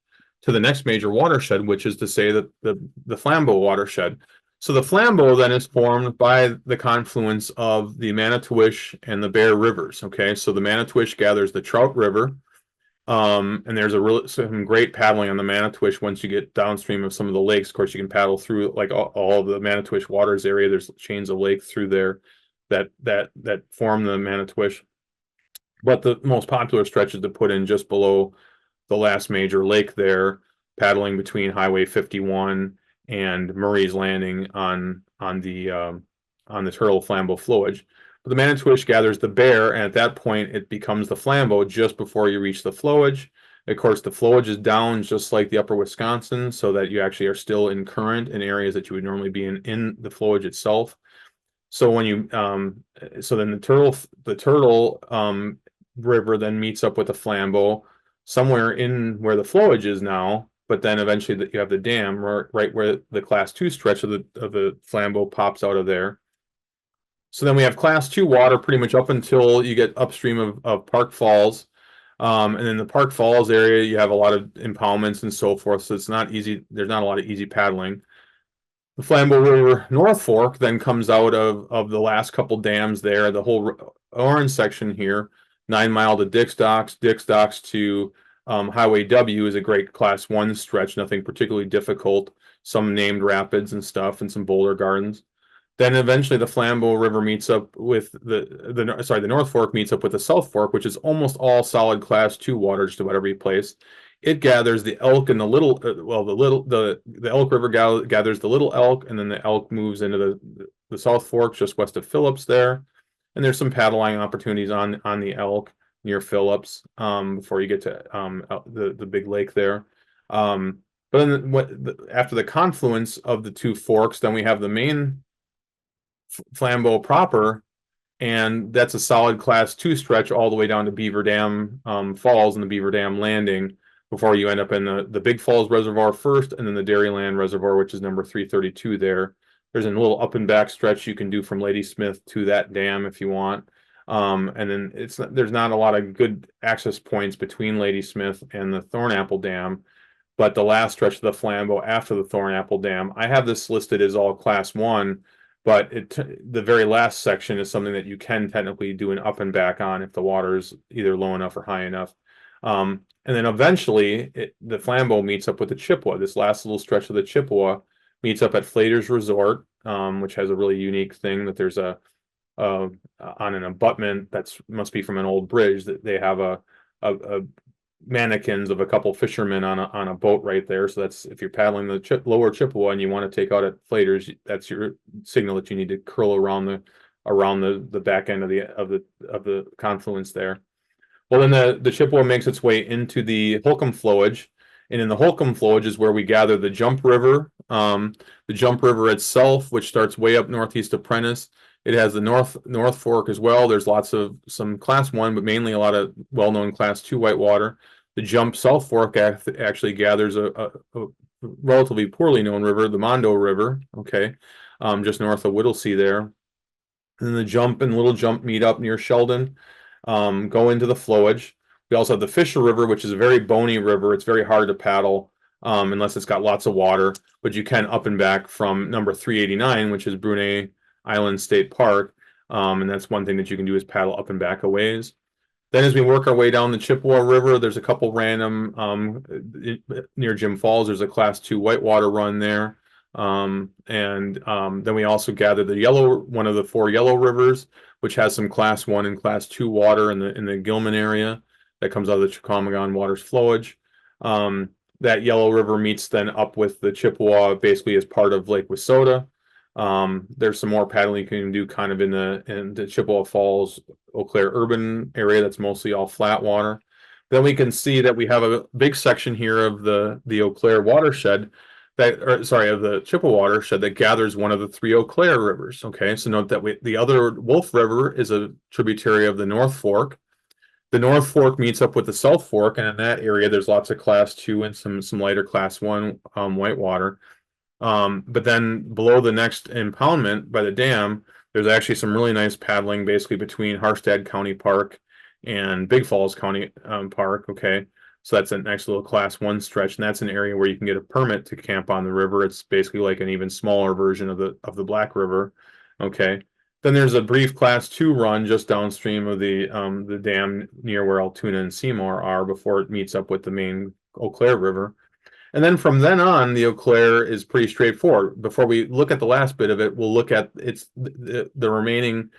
to the next major watershed, which is to say that the Flambeau watershed. So the Flambeau then is formed by the confluence of the Manitowish and the Bear Rivers. Okay, so the Manitowish gathers the Trout River, and there's some great paddling on the Manitowish once you get downstream of some of the lakes. Of course, you can paddle through like all of the Manitowish waters area. There's chains of lake through there that form the Manitowish. But the most popular stretch is to put in just below the last major lake there, paddling between Highway 51 and Murray's Landing on the Turtle Flambeau flowage. But the Manitowish gathers the Bear, and at that point it becomes the Flambeau just before you reach the flowage. Of course, the flowage is down just like the Upper Wisconsin, so that you actually are still in current in areas that you would normally be in the flowage itself. So when you so then the Turtle River then meets up with the Flambeau somewhere in where the flowage is now, but then eventually you have the dam right where the class 2 stretch of the Flambeau pops out of there. So then we have class 2 water pretty much up until you get upstream of Park Falls. And in the Park Falls area, you have a lot of impoundments and so forth, so it's not easy. There's not a lot of easy paddling. The Flambeau River North Fork then comes out of the last couple dams there. The whole orange section here, 9 Mile to Dick's Docks to Highway W is a great class 1 stretch, nothing particularly difficult, some named rapids and stuff and some boulder gardens. Then eventually the Flambeau River meets up with the North Fork meets up with the South Fork, which is almost all solid class 2 water just about every place. It gathers the Elk and the Elk River gathers the Little Elk, and then the Elk moves into the South Fork just west of Phillips there. And there's some paddling opportunities on the Elk near Phillips before you get to the big lake there. But then after the confluence of the two forks, then we have the main Flambeau proper, and that's a solid class 2 stretch all the way down to Beaver Dam Falls and the Beaver Dam Landing. before you end up in the Big Falls Reservoir first, and then the Dairyland Reservoir, which is number 332 there. There's a little up and back stretch you can do from Ladysmith to that dam if you want. And then there's not a lot of good access points between Ladysmith and the Thornapple Dam, but the last stretch of the Flambeau after the Thornapple Dam, I have this listed as all class 1, but the very last section is something that you can technically do an up and back on if the water is either low enough or high enough. And then eventually the Flambeau meets up with the Chippewa. This last little stretch of the Chippewa meets up at Flater's Resort, which has a really unique thing that there's on an abutment that must be from an old bridge, that they have a mannequins of a couple fishermen on a boat right there. So that's, if you're paddling the lower Chippewa and you want to take out at Flater's, that's your signal that you need to curl around the back end of the confluence there. Well, then the Chippewa makes its way into the Holcomb flowage, and in the Holcomb flowage is where we gather the Jump River. The Jump River itself, which starts way up northeast of Prentice. It has the North Fork as well. There's lots of some class 1, but mainly a lot of well-known class 2 whitewater. The Jump South Fork actually gathers a relatively poorly known river, the Mondo River, okay, just north of Whittlesea there. And the Jump and Little Jump meet up near Sheldon, go into the flowage. We also have the Fisher River, which is a very bony river. It's very hard to paddle unless it's got lots of water, but you can up and back from number 389, which is Brunei Island State Park, and that's one thing that you can do is paddle up and back a ways. Then as we work our way down the Chippewa River, there's a couple random, near Jim Falls, there's a class 2 whitewater run there. Then we also gather one of the 4 yellow rivers, which has some class 1 and class 2 water in the Gilman area that comes out of the Chickamauga Waters flowage. That yellow river meets then up with the Chippewa basically as part of Lake Wissota. There's some more paddling you can do kind of in the Chippewa Falls, Eau Claire urban area that's mostly all flat water. Then we can see that we have a big section here of the Eau Claire watershed of the Chippewa watershed that gathers one of the 3 Eau Claire rivers. Okay, so note that the other Wolf River is a tributary of the North Fork. The North Fork meets up with the South Fork, and in that area there's lots of class 2 and some lighter class 1 whitewater. But then below the next impoundment by the dam, there's actually some really nice paddling basically between Harstad County Park and Big Falls County Park. Okay, so that's a nice little class 1 stretch, and that's an area where you can get a permit to camp on the river. It's basically like an even smaller version of the Black River. Okay, then there's a brief class 2 run just downstream of the dam near where Altoona and Seymour are before it meets up with the main Eau Claire River. And then from then on, the Eau Claire is pretty straightforward. Before we look at the last bit of it, we'll look at the remaining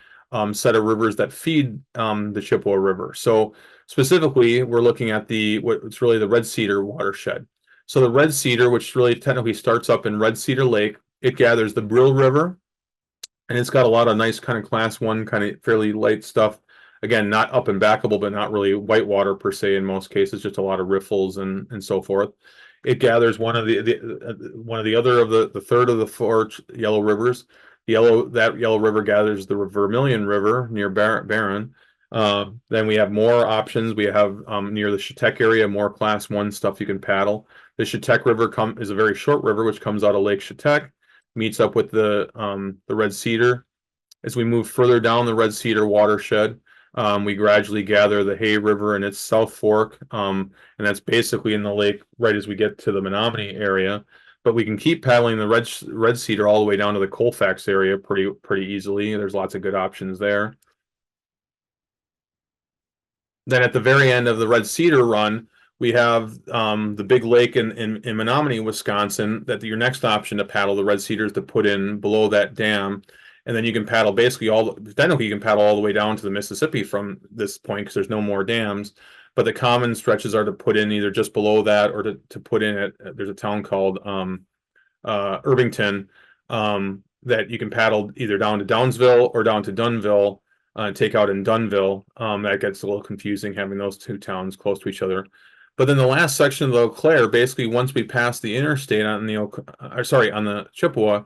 set of rivers that feed the Chippewa River. So specifically, we're looking at what's really the Red Cedar watershed. So the Red Cedar, which really technically starts up in Red Cedar Lake, it gathers the Brill River, and it's got a lot of nice kind of class 1, kind of fairly light stuff. Again, not up and backable, but not really whitewater per se in most cases, just a lot of riffles and so forth. It gathers one of the third of the 4 yellow rivers. That yellow river gathers the Vermilion River near Barron. Then we have more options. We have near the Chetek area more class 1 stuff you can paddle. The Chetek River is a very short river which comes out of Lake Chetek, meets up with the Red Cedar. As we move further down the Red Cedar watershed, we gradually gather the Hay River and its South Fork, and that's basically in the lake right as we get to the Menominee area. But we can keep paddling the Red Cedar all the way down to the Colfax area pretty easily. There's lots of good options there. Then at the very end of the Red Cedar run, we have the big lake in Menominee, Wisconsin, that your next option to paddle the Red Cedar is to put in below that dam. And then you can paddle basically technically you can paddle all the way down to the Mississippi from this point because there's no more dams. But the common stretches are to put in either just below that or to put in there's a town called Irvington that you can paddle either down to Downsville or down to Dunville, take out in Dunville. That gets a little confusing having those 2 towns close to each other. But then the last section of the Eau Claire, basically once we pass the interstate on the Chippewa,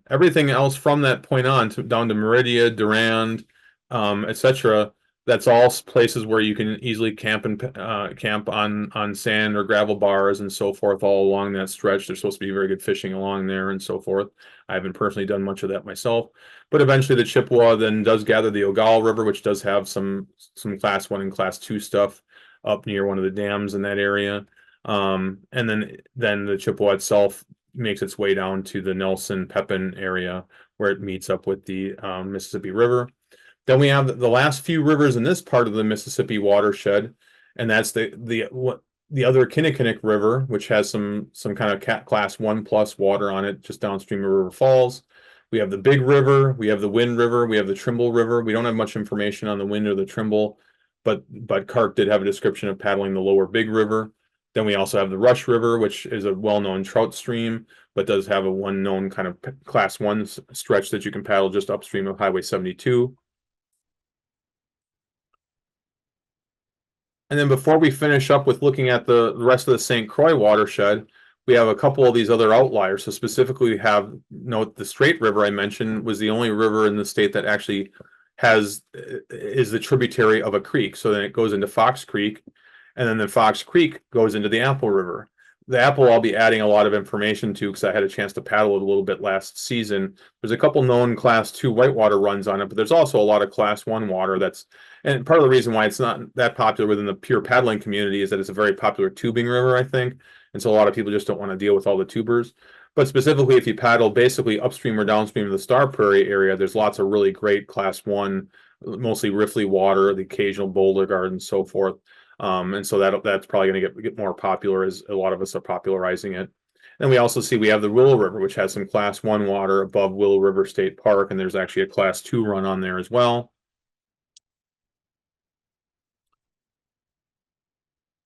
everything else from that point on down to Meridia, Durand, etc., That's all places where you can easily camp and camp on sand or gravel bars and so forth all along that stretch. There's supposed to be very good fishing along there and so forth. I haven't personally done much of that myself, but eventually the Chippewa then does gather the Ogal River, which does have some class 1 and class 2 stuff up near one of the dams in that area. And then the Chippewa itself makes its way down to the Nelson Pepin area where it meets up with the Mississippi River. Then we have the last few rivers in this part of the Mississippi watershed, and that's the other Kinnickinnick River, which has some kind of class 1 plus water on it, just downstream of River Falls. We have the Big River, we have the Wind River, we have the Trimble River. We don't have much information on the Wind or the Trimble, but Kark did have a description of paddling the lower Big River. Then we also have the Rush River, which is a well-known trout stream, but does have a one known kind of class 1 stretch that you can paddle just upstream of Highway 72. And then before we finish up with looking at the rest of the St. Croix watershed, we have a couple of these other outliers. So specifically we have, note the Straight River I mentioned was the only river in the state that actually is the tributary of a creek. So then it goes into Fox Creek, and then the Fox Creek goes into the Apple River. The Apple I'll be adding a lot of information to because I had a chance to paddle it a little bit last season. There's a couple known class 2 whitewater runs on it, but there's also a lot of class 1 water and part of the reason why it's not that popular within the pure paddling community is that it's a very popular tubing river, I think. And so a lot of people just don't want to deal with all the tubers. But specifically, if you paddle basically upstream or downstream of the Star Prairie area, there's lots of really great class 1, mostly riffly water, the occasional boulder garden, and so forth. And so that's probably going to get more popular as a lot of us are popularizing it. And we also see we have the Willow River, which has some class 1 water above Willow River State Park, and there's actually a class 2 run on there as well.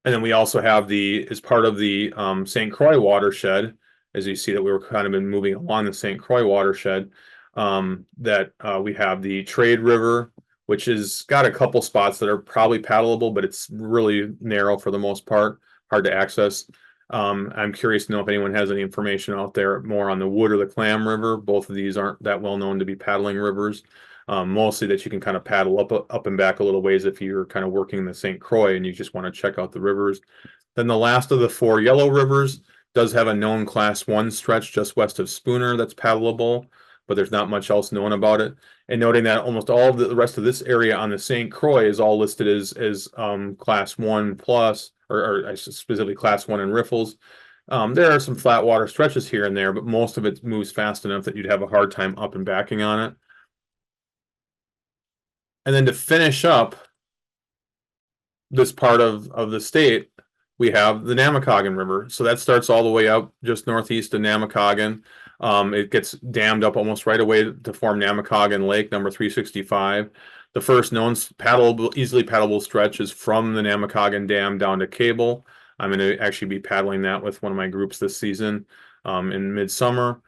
And then we also have as part of the St. Croix watershed, as you see that we were kind of been moving along the St. Croix watershed, that we have the Trade River, which has got a couple spots that are probably paddleable, but it's really narrow for the most part, hard to access. I'm curious to know if anyone has any information out there more on the Wood or the Clam River. Both of these aren't that well known to be paddling rivers. Mostly that you can kind of paddle up and back a little ways if you're kind of working the St. Croix and you just want to check out the rivers. Then the last of the 4 yellow rivers does have a known class 1 stretch just west of Spooner that's paddleable, but there's not much else known about it. And noting that almost all of the rest of this area on the St. Croix is all listed as class 1 plus, or specifically class 1 in riffles. There are some flat water stretches here and there, but most of it moves fast enough that you'd have a hard time up and backing on it. And then to finish up this part of the state, we have the Namakagon River. So that starts all the way up just northeast of Namakagon. It gets dammed up almost right away to form Namakagon Lake, number 365. The first known easily paddleable stretch is from the Namakagon Dam down to Cable. I'm going to actually be paddling that with one of my groups this season in midsummer.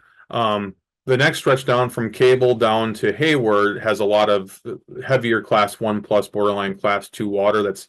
The next stretch down from Cable down to Hayward has a lot of heavier class 1 plus borderline class 2 water that's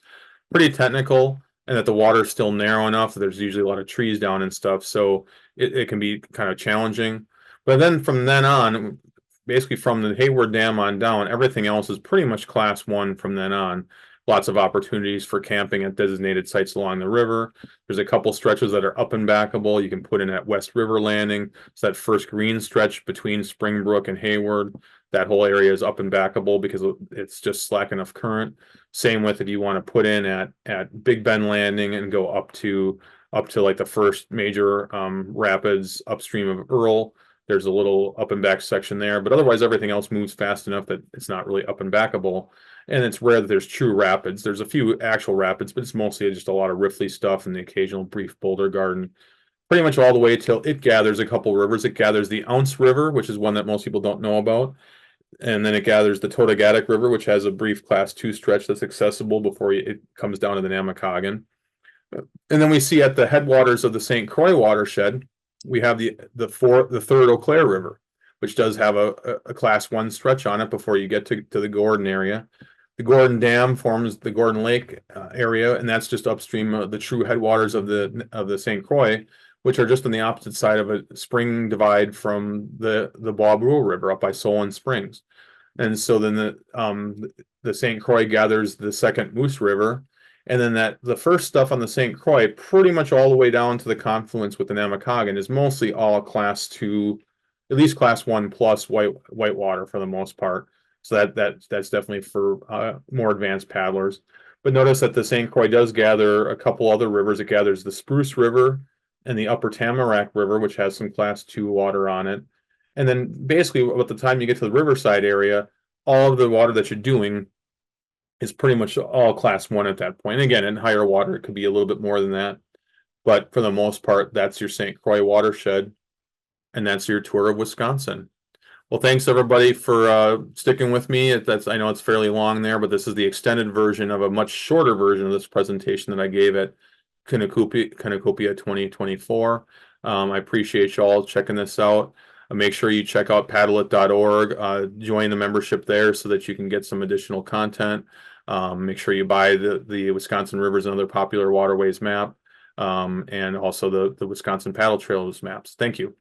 pretty technical, and that the water is still narrow enough that there's usually a lot of trees down and stuff, so it can be kind of challenging. But then from then on, basically from the Hayward Dam on down, everything else is pretty much class 1 from then on. Lots of opportunities for camping at designated sites along the river. There's a couple stretches that are up and backable. You can put in at West River Landing. So that first green stretch between Springbrook and Hayward, that whole area is up and backable because it's just slack enough current. Same with if you want to put in at Big Bend Landing and go up to like the first major rapids upstream of Earl. There's a little up and back section there, but otherwise everything else moves fast enough that it's not really up and backable. And it's rare that there's true rapids. There's a few actual rapids, but it's mostly just a lot of riffly stuff and the occasional brief boulder garden. Pretty much all the way till it gathers a couple rivers. It gathers the Ounce River, which is one that most people don't know about. And then it gathers the Totogatic River, which has a brief class 2 stretch that's accessible before it comes down to the Namakagon. And then we see at the headwaters of the St. Croix watershed, we have the third Eau Claire River, which does have a class 1 stretch on it before you get to the Gordon area. The Gordon Dam forms the Gordon Lake area, and that's just upstream of the true headwaters of the St. Croix, which are just on the opposite side of a spring divide from the Baraboo River up by Solon Springs. And so then the St. Croix gathers the second Moose River. And then the first stuff on the St. Croix, pretty much all the way down to the confluence with the Namakagon, is mostly all class 2, at least class 1 plus whitewater for the most part. So that's definitely for more advanced paddlers. But notice that the St. Croix does gather a couple other rivers. It gathers the Spruce River and the Upper Tamarack River, which has some class 2 water on it. And then basically, at the time you get to the Riverside area, all of the water that you're doing is pretty much all class 1 at that point. And again, in higher water, it could be a little bit more than that. But for the most part, that's your St. Croix watershed, and that's your tour of Wisconsin. Well, thanks everybody for sticking with me. I know it's fairly long there, but this is the extended version of a much shorter version of this presentation that I gave at Cornucopia 2024. I appreciate you all checking this out. Make sure you check out paddlet.org, join the membership there so that you can get some additional content. Make sure you buy the Wisconsin Rivers and Other Popular Waterways map, and also the Wisconsin Paddle Trails maps. Thank you.